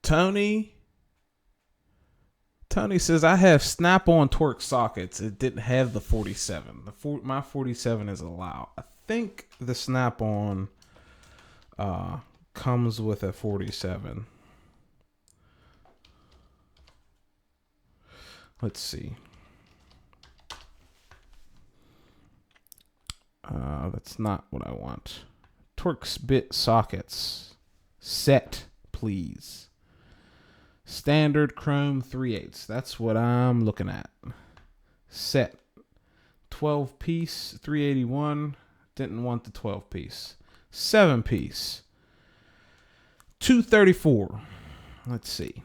Tony says I have snap-on torque sockets. It didn't have the 47. My 47 is allowed. I think the snap-on comes with a 47. Let's see. That's not what I want. Torque bit sockets. Set, please. Standard chrome 3/8. That's what I'm looking at. Set. 12 piece, 381. Didn't want the 12 piece. 7 piece. 234. Let's see.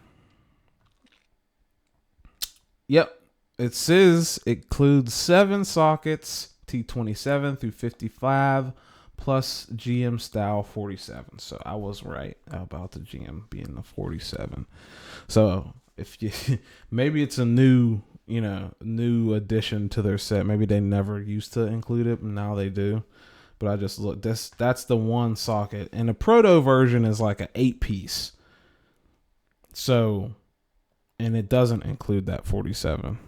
Yep. It says it includes 7 sockets, T27 through 55, plus GM style 47. So I was right about the GM being the 47. So if you maybe it's a new addition to their set. Maybe they never used to include it, and now they do. But I just looked. That's the one socket, and the proto version is like an 8-piece. So, and it doesn't include that 47.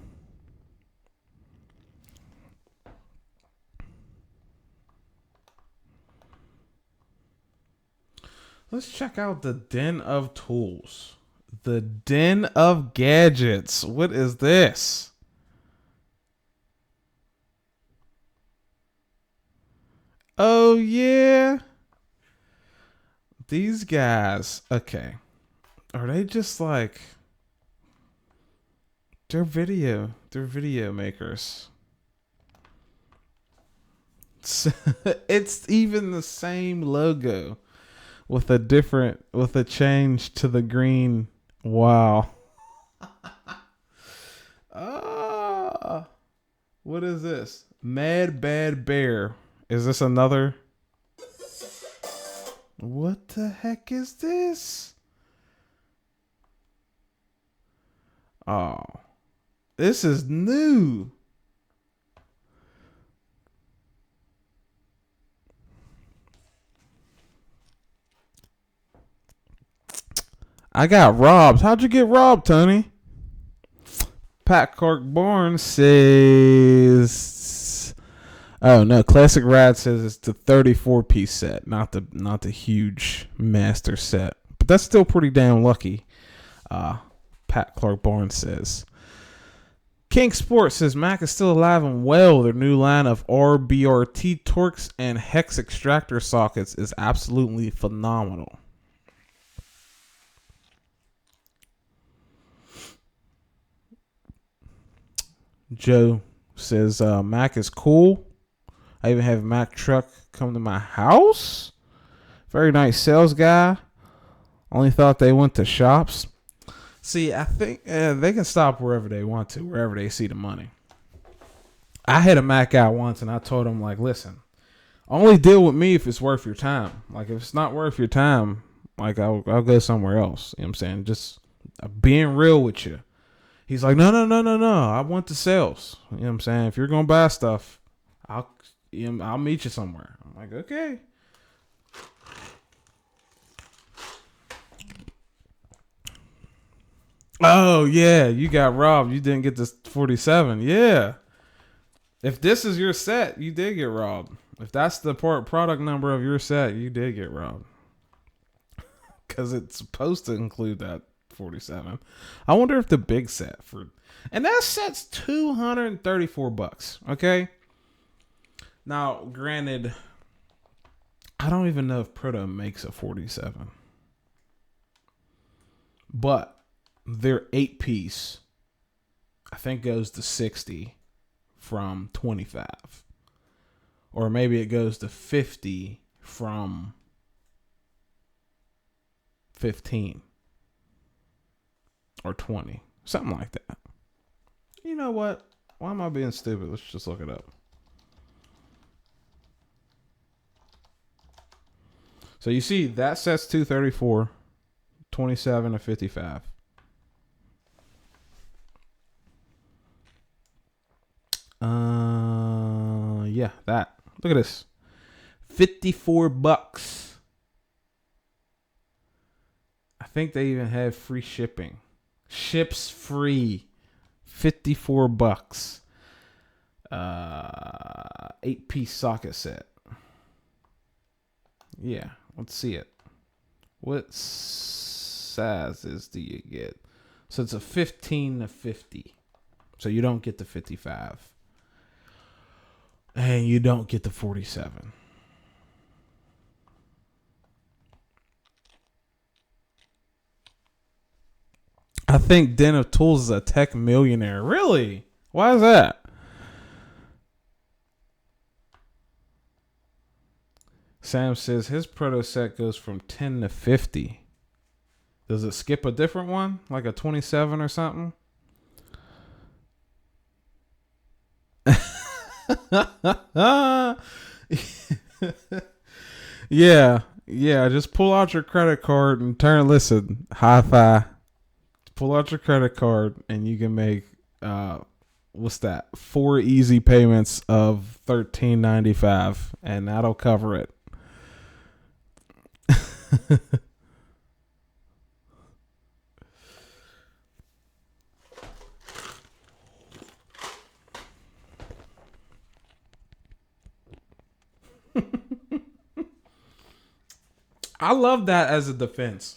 Let's check out the Den of Tools. The Den of Gadgets. What is this? Oh, yeah. These guys. Okay. Are they just like... They're video makers. It's even the same logo. With a change to the green. Wow. What is this? Mad Bad Bear. Is this another? What the heck is this? Oh. This is new. I got robbed. How'd you get robbed, Tony? Pat Clark Barnes says, "Oh no, Classic Rad says it's the 34-piece set, not the huge master set. But that's still pretty damn lucky." Pat Clark Barnes says. King Sports says Mac is still alive and well. Their new line of RBRT Torques and hex extractor sockets is absolutely phenomenal. Joe says Mac is cool. I even have Mac truck come to my house. Very nice sales guy. Only thought they went to shops. See, I think they can stop wherever they want to, wherever they see the money. I had a Mac out once, and I told him, like, listen, only deal with me if it's worth your time. Like, if it's not worth your time, like, I'll go somewhere else. You know what I'm saying? Just being real with you. He's like, no. I want the sales. You know what I'm saying? If you're going to buy stuff, I'll meet you somewhere. I'm like, okay. Oh, yeah. You got robbed. You didn't get this 47. Yeah. If this is your set, you did get robbed. If that's the product number of your set, you did get robbed. Because it's supposed to include that 47. I wonder if the big set and that set's $234. Okay. Now, granted, I don't even know if Proto makes a 47. But their 8-piece, I think, goes to 60 from 25. Or maybe it goes to 50 from 15. Or 20. Something like that. You know what? Why am I being stupid? Let's just look it up. So you see, that set's 234, 27 to 55. Yeah, that. Look at this. $54. I think they even have free shipping. Ships free. $54. 8-piece socket set. Yeah, let's see it. What sizes do you get? So it's a 15 to 50. So you don't get the 55. And you don't get the 47. I think Den of Tools is a tech millionaire. Really? Why is that? Sam says his proto set goes from 10 to 50. Does it skip a different one? Like a 27 or something? Yeah. Just pull out your credit card and listen, hi-fi. Pull out your credit card and you can make what's that? 4 easy payments of $13.95 and that'll cover it. I love that as a defense.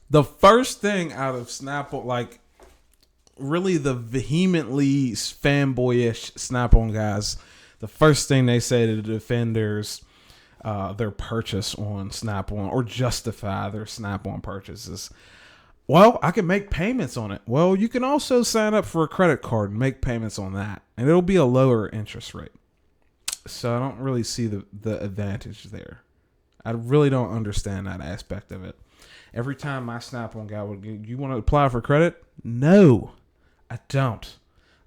The first thing out of Snap-on, like really the vehemently fanboyish Snap-on guys, the first thing they say to the defenders, their purchase on Snap-on or justify their Snap-on purchases. Well, I can make payments on it. Well, you can also sign up for a credit card and make payments on that, and it'll be a lower interest rate. So I don't really see the advantage there. I really don't understand that aspect of it. Every time my Snap-on guy would, you want to apply for credit? No, I don't.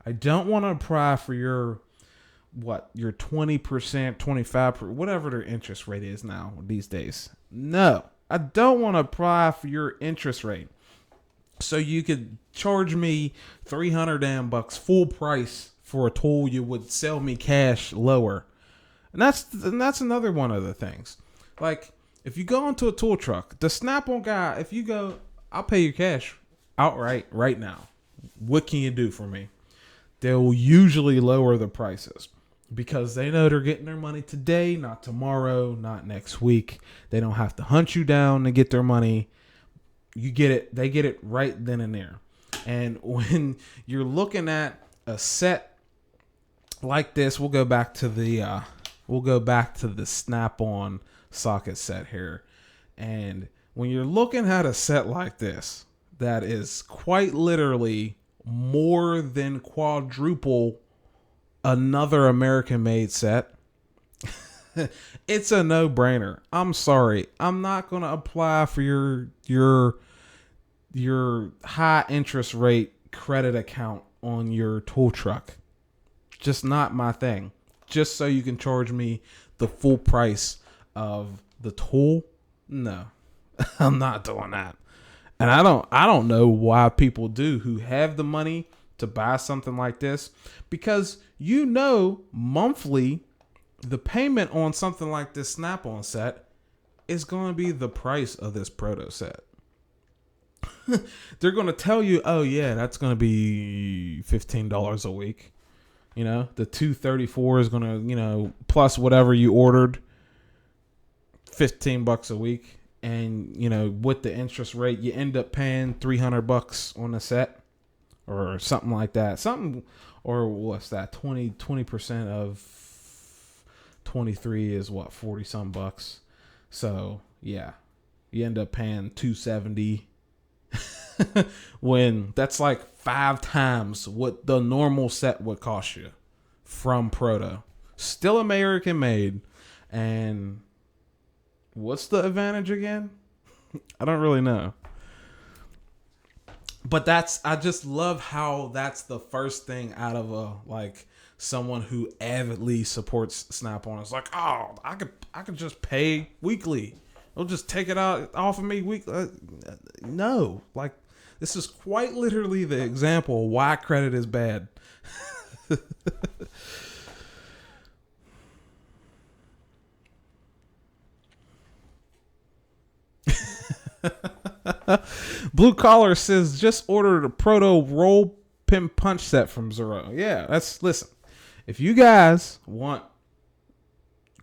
I don't want to apply for your 20%, 25%, whatever their interest rate is now these days. No, I don't want to apply for your interest rate. So you could charge me $300 full price for a tool you would sell me cash lower. And that's another one of the things. Like, if you go into a tool truck, the Snap-on guy, if you go, I'll pay you cash outright right now. What can you do for me? They'll usually lower the prices because they know they're getting their money today, not tomorrow, not next week. They don't have to hunt you down to get their money. You get it. They get it right then and there. And when you're looking at a set like this, we'll go back to the Snap-on socket set here. And when you're looking at a set like this, that is quite literally more than quadruple another American-made set, it's a no-brainer. I'm sorry. I'm not going to apply for your high interest rate credit account on your tool truck. Just not my thing. Just so you can charge me the full price of the tool? No. I'm not doing that. And I don't know why people do who have the money to buy something like this, because monthly the payment on something like this Snap-on set is going to be the price of this proto set. they're going to tell you, oh yeah, that's going to be $15 a week. You know, the 234 is going to, you know, plus whatever you ordered, $15 a week. And, you know, with the interest rate, you end up paying $300 on the set or something like that. Something, or what's that? 20% of 23 is what, 40 some bucks. So yeah, you end up paying $270 when that's like 5 times what the normal set would cost you from Proto. Still American made. And what's the advantage again? I don't really know. But I just love how that's the first thing out of someone who avidly supports Snap-on. It's like, oh, I could just pay weekly. They'll just take it out off of me weekly. No, like, this is quite literally the example of why credit is bad. Blue Collar says just ordered a Proto roll pin punch set from Zero. Yeah, listen. If you guys want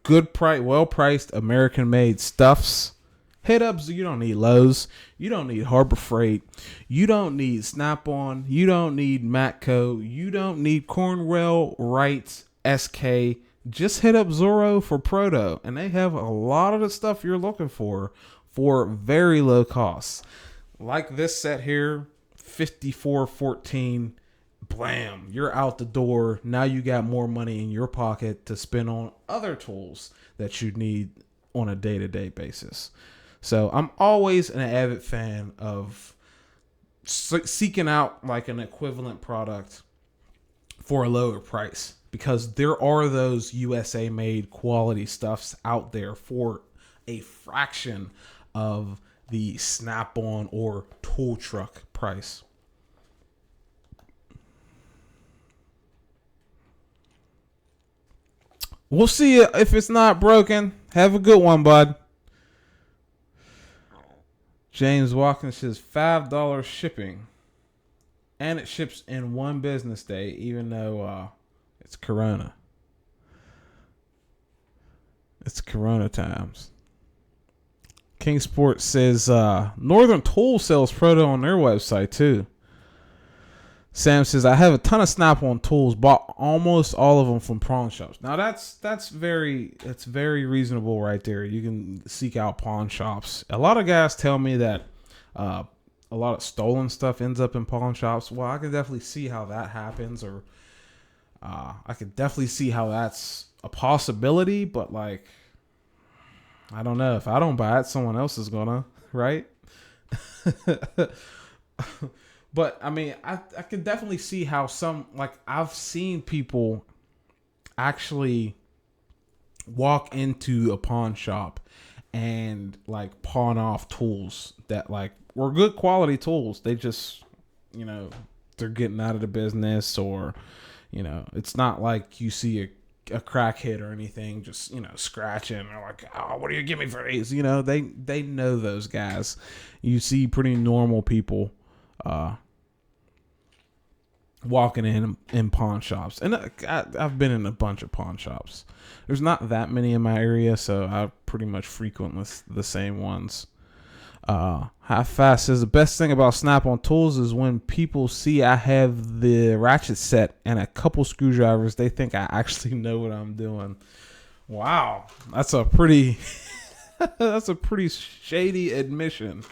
good price, well priced American made stuffs, hit up. You don't need Lowe's. You don't need Harbor Freight. You don't need Snap-on. You don't need Matco. You don't need Cornwell, Wright, SK. Just hit up Zorro for Proto, and they have a lot of the stuff you're looking for very low costs. Like this set here, $54.14. Blam, you're out the door. Now you got more money in your pocket to spend on other tools that you need on a day-to-day basis. So I'm always an avid fan of seeking out like an equivalent product for a lower price, because there are those USA made quality stuffs out there for a fraction of the Snap-on or tool truck price. We'll see you if it's not broken. Have a good one, bud. James Watkins says $5 shipping. And it ships in one business day, even though it's Corona. It's Corona times. King Sports says Northern Tool sells Proto on their website too. Sam says I have a ton of Snap-on tools, bought almost all of them from pawn shops. Now that's very reasonable right there. You can seek out pawn shops. A lot of guys tell me that a lot of stolen stuff ends up in pawn shops. Well, I can definitely see how that happens, or I could definitely see how that's a possibility, but like, I don't know. If I don't buy it, someone else is gonna, right? But I mean, I could definitely see how I've seen people actually walk into a pawn shop and like pawn off tools that like were good quality tools. They just, they're getting out of the business, or, it's not like you see a crackhead or anything just, scratching or like, oh, what do you give me for these? They know those guys. You see pretty normal people walking in pawn shops, and I've been in a bunch of pawn shops. There's not that many in my area, so I pretty much frequent the same ones. Half Fast says the best thing about Snap-on tools is when people see I have the ratchet set and a couple screwdrivers, they think I actually know what I'm doing. Wow, that's a pretty that's a pretty shady admission.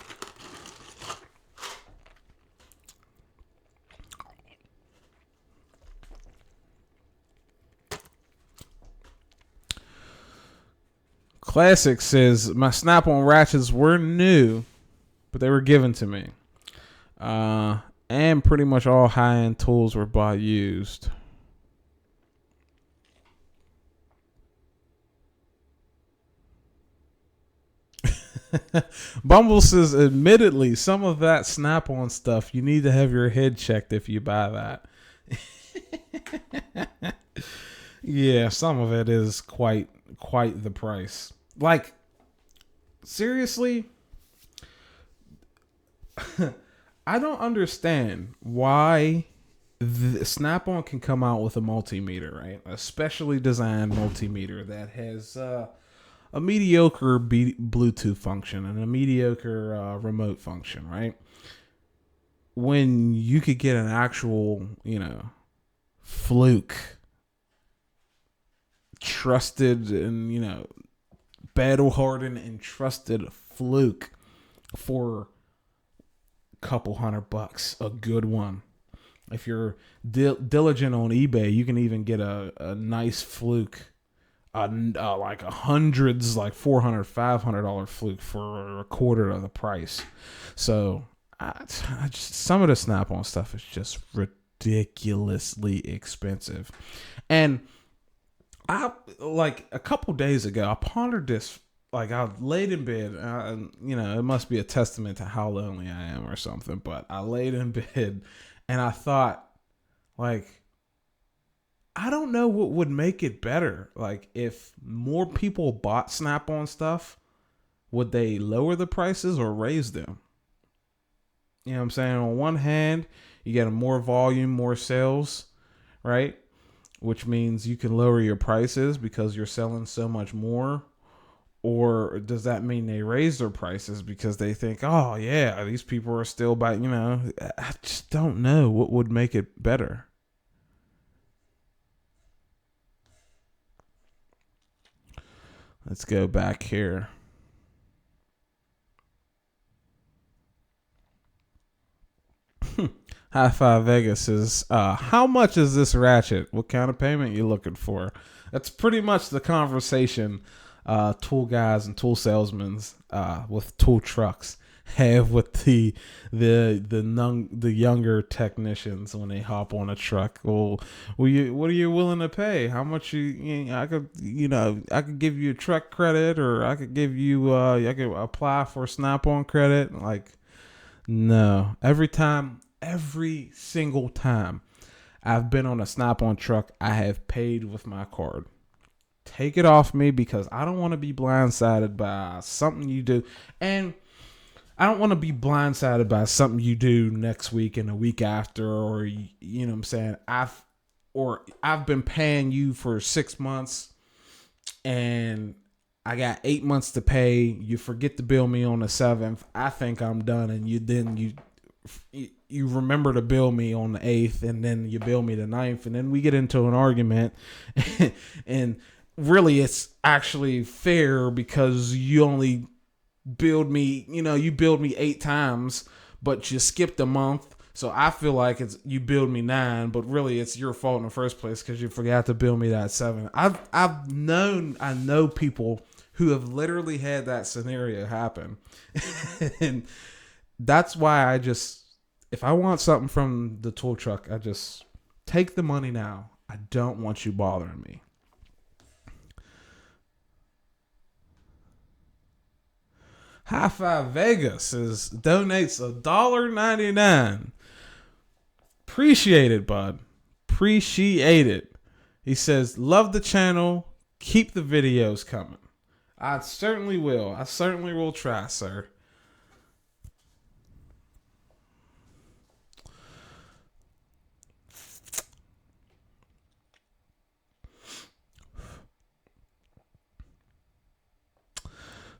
Classic says my Snap-on ratchets were new, but they were given to me. And pretty much all high-end tools were bought used. Bumble says, admittedly, some of that Snap-on stuff, you need to have your head checked if you buy that. Yeah, some of it is quite the price. Like, seriously, I don't understand why Snap-on can come out with a multimeter, right? A specially designed multimeter that has a mediocre Bluetooth function and a mediocre remote function, right? When you could get an actual, fluke, trusted and, battle hardened and trusted fluke for a couple $100, a good one. If you're diligent on eBay, you can even get a nice fluke, like a hundreds, like $400, $500 fluke for a quarter of the price. So some of the Snap-on stuff is just ridiculously expensive. And I, like, a couple days ago, I pondered this. Like, I laid in bed, and it must be a testament to how lonely I am or something, but I laid in bed and I thought, like, I don't know what would make it better. Like, if more people bought Snap-on stuff, would they lower the prices or raise them? You know what I'm saying? On one hand, you get more volume, more sales, right? Which means you can lower your prices because you're selling so much more. Or does that mean they raise their prices because they think, oh, yeah, these people are still buying, I just don't know what would make it better. Let's go back here. High Five Vegas is, how much is this ratchet? What kind of payment you looking for? That's pretty much the conversation tool guys and tool salesmen with tool trucks have with the younger technicians when they hop on a truck. Well, what are you willing to pay? How much I could give you a truck credit, or I could give you I could apply for Snap-on credit. Like, no. Every single time I've been on a Snap-on truck, I have paid with my card. Take it off me, because I don't want to be blindsided by something you do. And I don't want to be blindsided by something you do next week and a week after, or, you know what I'm saying? I've been paying you for 6 months and I got 8 months to pay. You forget to bill me on the 7th. I think I'm done. And you remember to bill me on the 8th, and then you bill me the 9th, and then we get into an argument. And really, it's actually fair because you only billed me, you billed me 8 times, but you skipped a month. So I feel like you billed me 9, but really it's your fault in the first place because you forgot to bill me that 7. I know people who have literally had that scenario happen. And that's why if I want something from the tool truck, I just take the money now. I don't want you bothering me. High Five Vegas donates $1.99. Appreciate it, bud. Appreciate it. He says, love the channel. Keep the videos coming. I certainly will. I certainly will try, sir.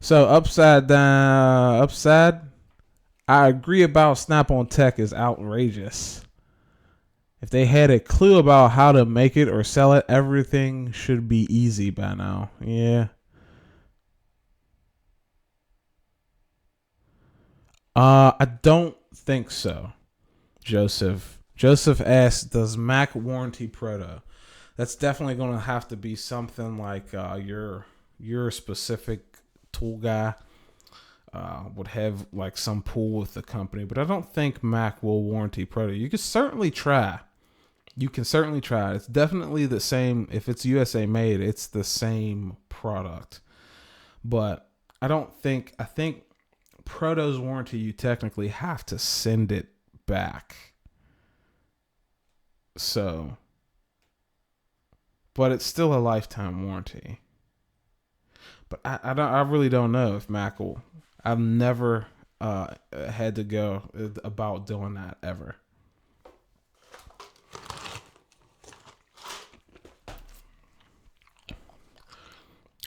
So upside. I agree about Snap-on Tech is outrageous. If they had a clue about how to make it or sell it, everything should be easy by now. Yeah. I don't think so. Joseph asked, does Mac warranty proto? That's definitely going to have to be something like your specific tool guy would have, like, some pull with the company, but I don't think Mac will warranty proto. You can certainly try. It's definitely the same. If it's USA made, it's the same product. But I think Proto's warranty, you technically have to send it back. So, but it's still a lifetime warranty. But I really don't know if Mac will. I've never had to go about doing that ever.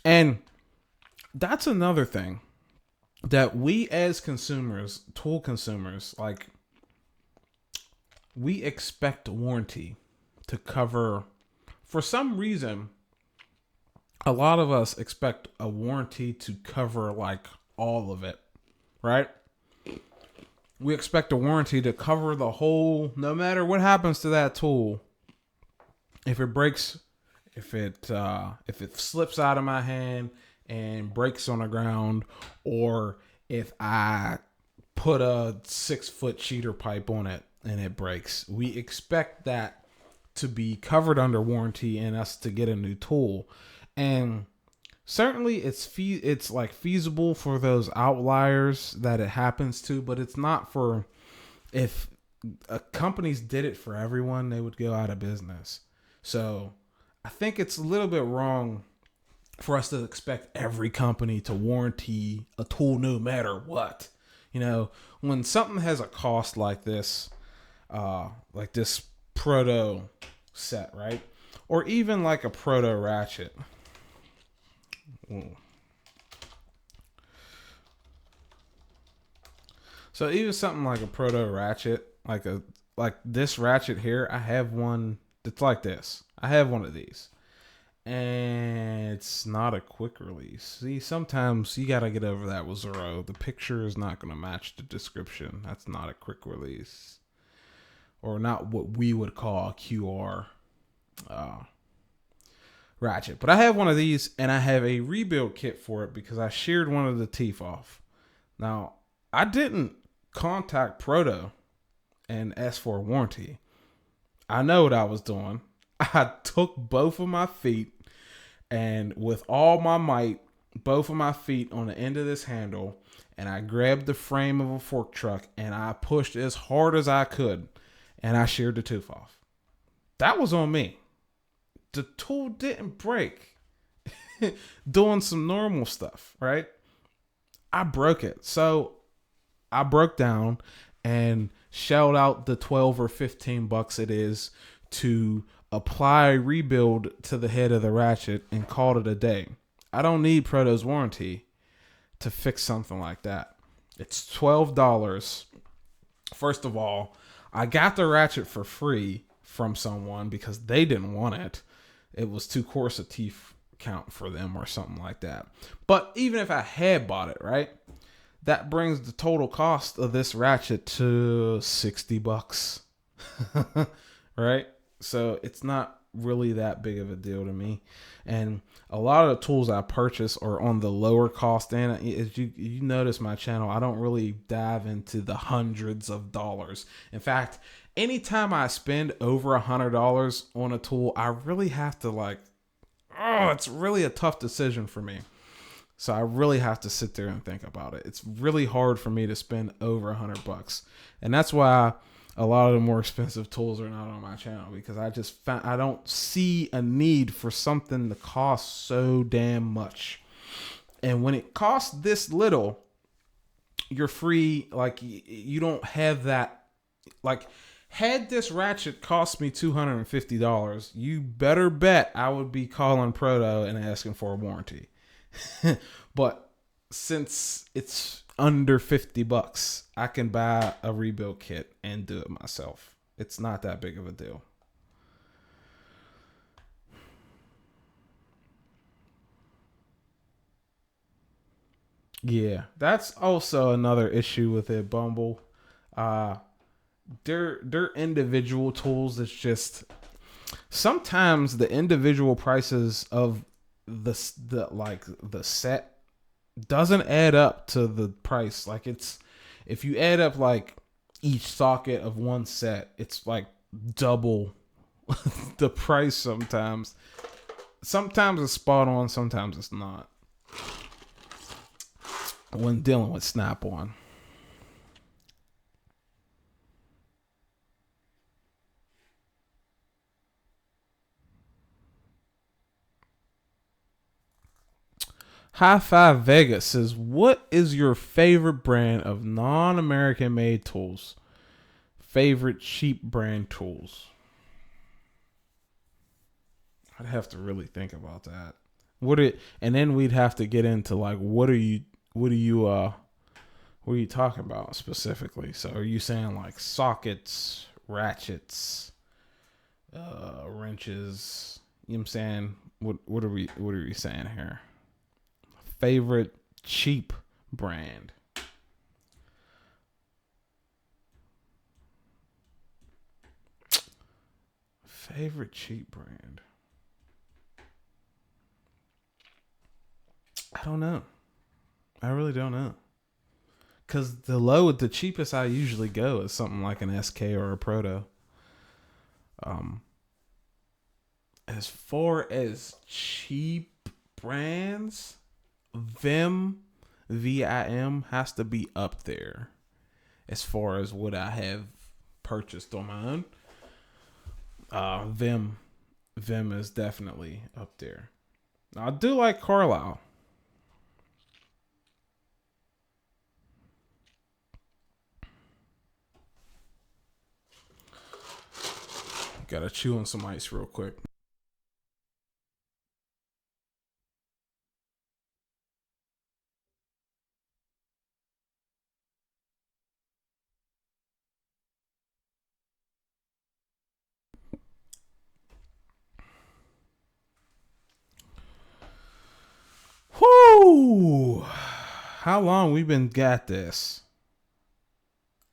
And that's another thing that we as consumers, tool consumers, like, we expect warranty to cover. For some reason, a lot of us expect a warranty to cover like all of it, right? We expect a warranty to cover the whole, no matter what happens to that tool. If it breaks, if it slips out of my hand and breaks on the ground, or if I put a 6-foot cheater pipe on it and it breaks, we expect that to be covered under warranty and us to get a new tool. And certainly it's like feasible for those outliers that it happens to, but it's not for, if companies did it for everyone, they would go out of business. So I think it's a little bit wrong for us to expect every company to warranty a tool no matter what. You know, when something has a cost like this proto set, right? Or even like a proto ratchet. Ooh. So even something like a proto ratchet, like this ratchet here, I have one that's like this. I have one of these. And it's not a quick release. See, sometimes you got to get over that with Zoro. The picture is not going to match the description. That's not a quick release. Or not what we would call a QR ratchet. But I have one of these, and I have a rebuild kit for it because I sheared one of the teeth off. Now, I didn't contact Proto and ask for a warranty. I know what I was doing. I took both of my feet, and with all my might, both of my feet on the end of this handle, and I grabbed the frame of a fork truck, and I pushed as hard as I could, and I sheared the tooth off. That was on me. The tool didn't break. Doing some normal stuff, right? I broke it. So I broke down and shelled out the 12 or 15 bucks it is to apply rebuild to the head of the ratchet and called it a day. I don't need Proto's warranty to fix something like that. It's $12. First of all, I got the ratchet for free from someone because they didn't want it. It was too coarse a teeth count for them or something like that. But even if I had bought it, right, that brings the total cost of this ratchet to 60 bucks. Right? So it's not really that big of a deal to me. And a lot of the tools I purchase are on the lower cost end. As you notice my channel, I don't really dive into the hundreds of dollars. In fact, anytime I spend over $100 on a tool, I really have to it's really a tough decision for me. So I really have to sit there and think about it. It's really hard for me to spend over $100. And that's why a lot of the more expensive tools are not on my channel, because I don't see a need for something to cost so damn much. And when it costs this little, you're free. Like, you don't have that. Like, had this ratchet cost me $250, you better bet I would be calling Proto and asking for a warranty. But since it's under 50 bucks, I can buy a rebuild kit and do it myself. It's not that big of a deal. Yeah, that's also another issue with it, Bumble. They're individual tools. It's just sometimes the individual prices of the set doesn't add up to the price. Like, it's, if you add up like each socket of one set, it's like double the price sometimes. Sometimes it's spot on, sometimes it's not. When dealing with Snap-on. High Five Vegas says, what is your favorite brand of non-American made tools? Favorite cheap brand tools? I'd have to really think about that. And then we'd have to get into like what are you talking about specifically? So are you saying like sockets, ratchets, wrenches? You know what I'm saying? What are we saying here? Favorite cheap brand. Favorite cheap brand. I don't know. I really don't know. Cause the cheapest I usually go is something like an SK or a Proto. As far as cheap brands, Vim has to be up there. As far as what I have purchased on my own, Vim is definitely up there. Now, I do like Carlisle. Gotta chew on some ice real quick. Whoo! How long we been got this?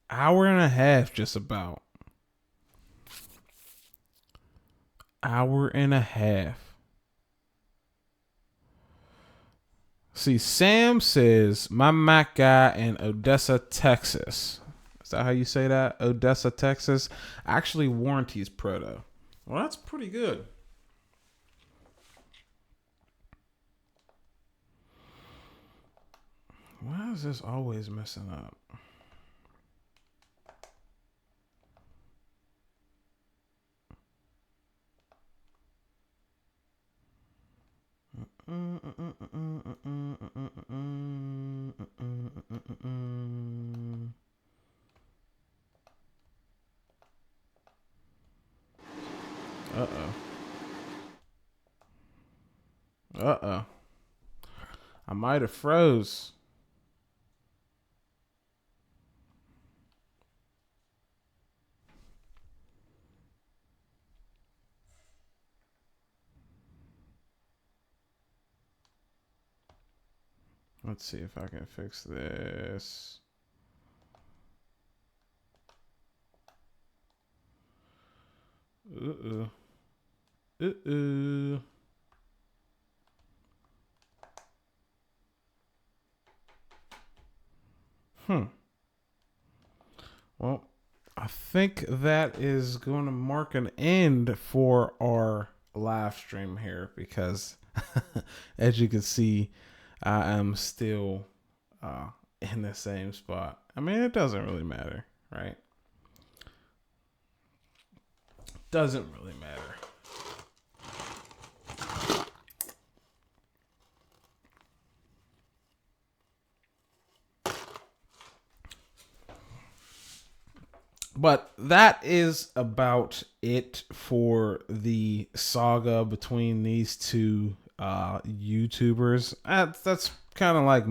Hour and a half, just about. Hour and a half. See, Sam says, my Mac guy in Odessa, Texas. Is that how you say that? Odessa, Texas. Actually warranties Proto. Well, that's pretty good. Why is this always messing up? Uh-oh. I might have froze. Let's see if I can fix this. Uh-oh. Uh-oh. Well, I think that is going to mark an end for our live stream here because, as you can see, I am still in the same spot. I mean, it doesn't really matter, right? Doesn't really matter. But that is about it for the saga between these two YouTubers. That's kind of like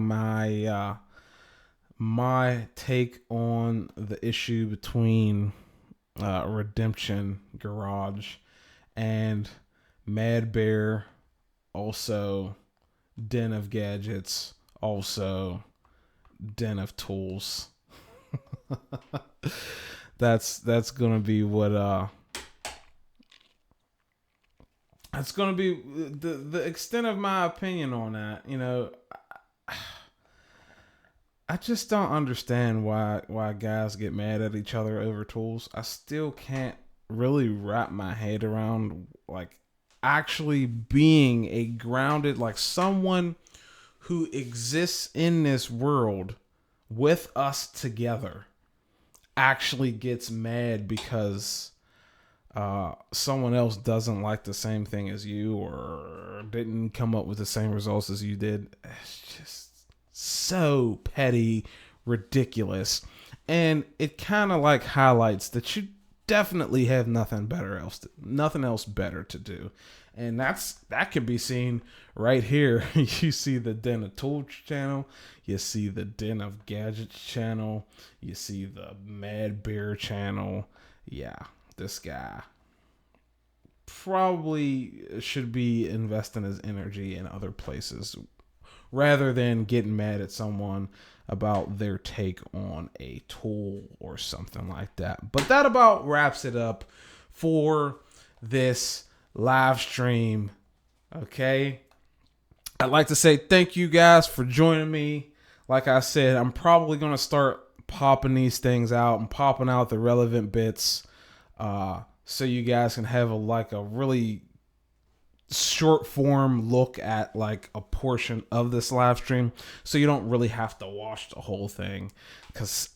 my take on the issue between Redemption Garage and Mad Bear, also Den of Gadgets, also Den of Tools. That's gonna be what that's gonna be the extent of my opinion on that. You know, I just don't understand why guys get mad at each other over tools. I still can't really wrap my head around like actually being a grounded, like someone who exists in this world with us together actually gets mad because someone else doesn't like the same thing as you or didn't come up with the same results as you did. It's just so petty, ridiculous. And it kind of like highlights that you definitely have nothing else better to do. And that can be seen right here. You see the Den of Tools channel, you see the Den of Gadgets channel, you see the Mad Bear channel. Yeah, this guy probably should be investing his energy in other places rather than getting mad at someone about their take on a tool or something like that. But that about wraps it up for this live stream. Okay, I'd like to say thank you guys for joining me. Like I said, I'm probably going to start popping these things out and popping out the relevant bits so you guys can have a really short form look at like a portion of this live stream, so you don't really have to watch the whole thing, because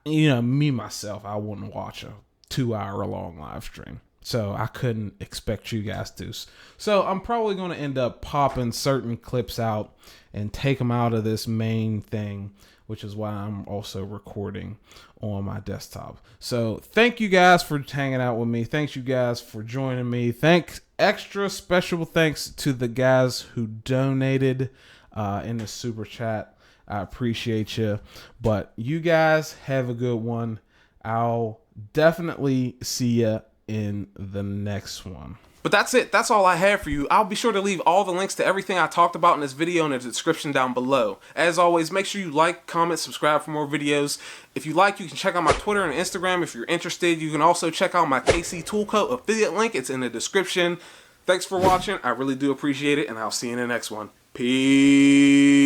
me myself, I wouldn't watch a 2-hour long live stream, so I couldn't expect you guys to. So I'm probably going to end up popping certain clips out and take them out of this main thing, which is why I'm also recording on my desktop. So thank you guys for hanging out with me. Thanks you guys for joining me. Extra special thanks to the guys who donated in the super chat. I appreciate you. But you guys have a good one. I'll definitely see you in the next one. But that's it. That's all I have for you. I'll be sure to leave all the links to everything I talked about in this video in the description down below. As always, make sure you like, comment, subscribe for more videos. If you like, you can check out my Twitter and Instagram if you're interested. You can also check out my KC Tool Co. affiliate link. It's in the description. Thanks for watching. I really do appreciate it, and I'll see you in the next one. Peace.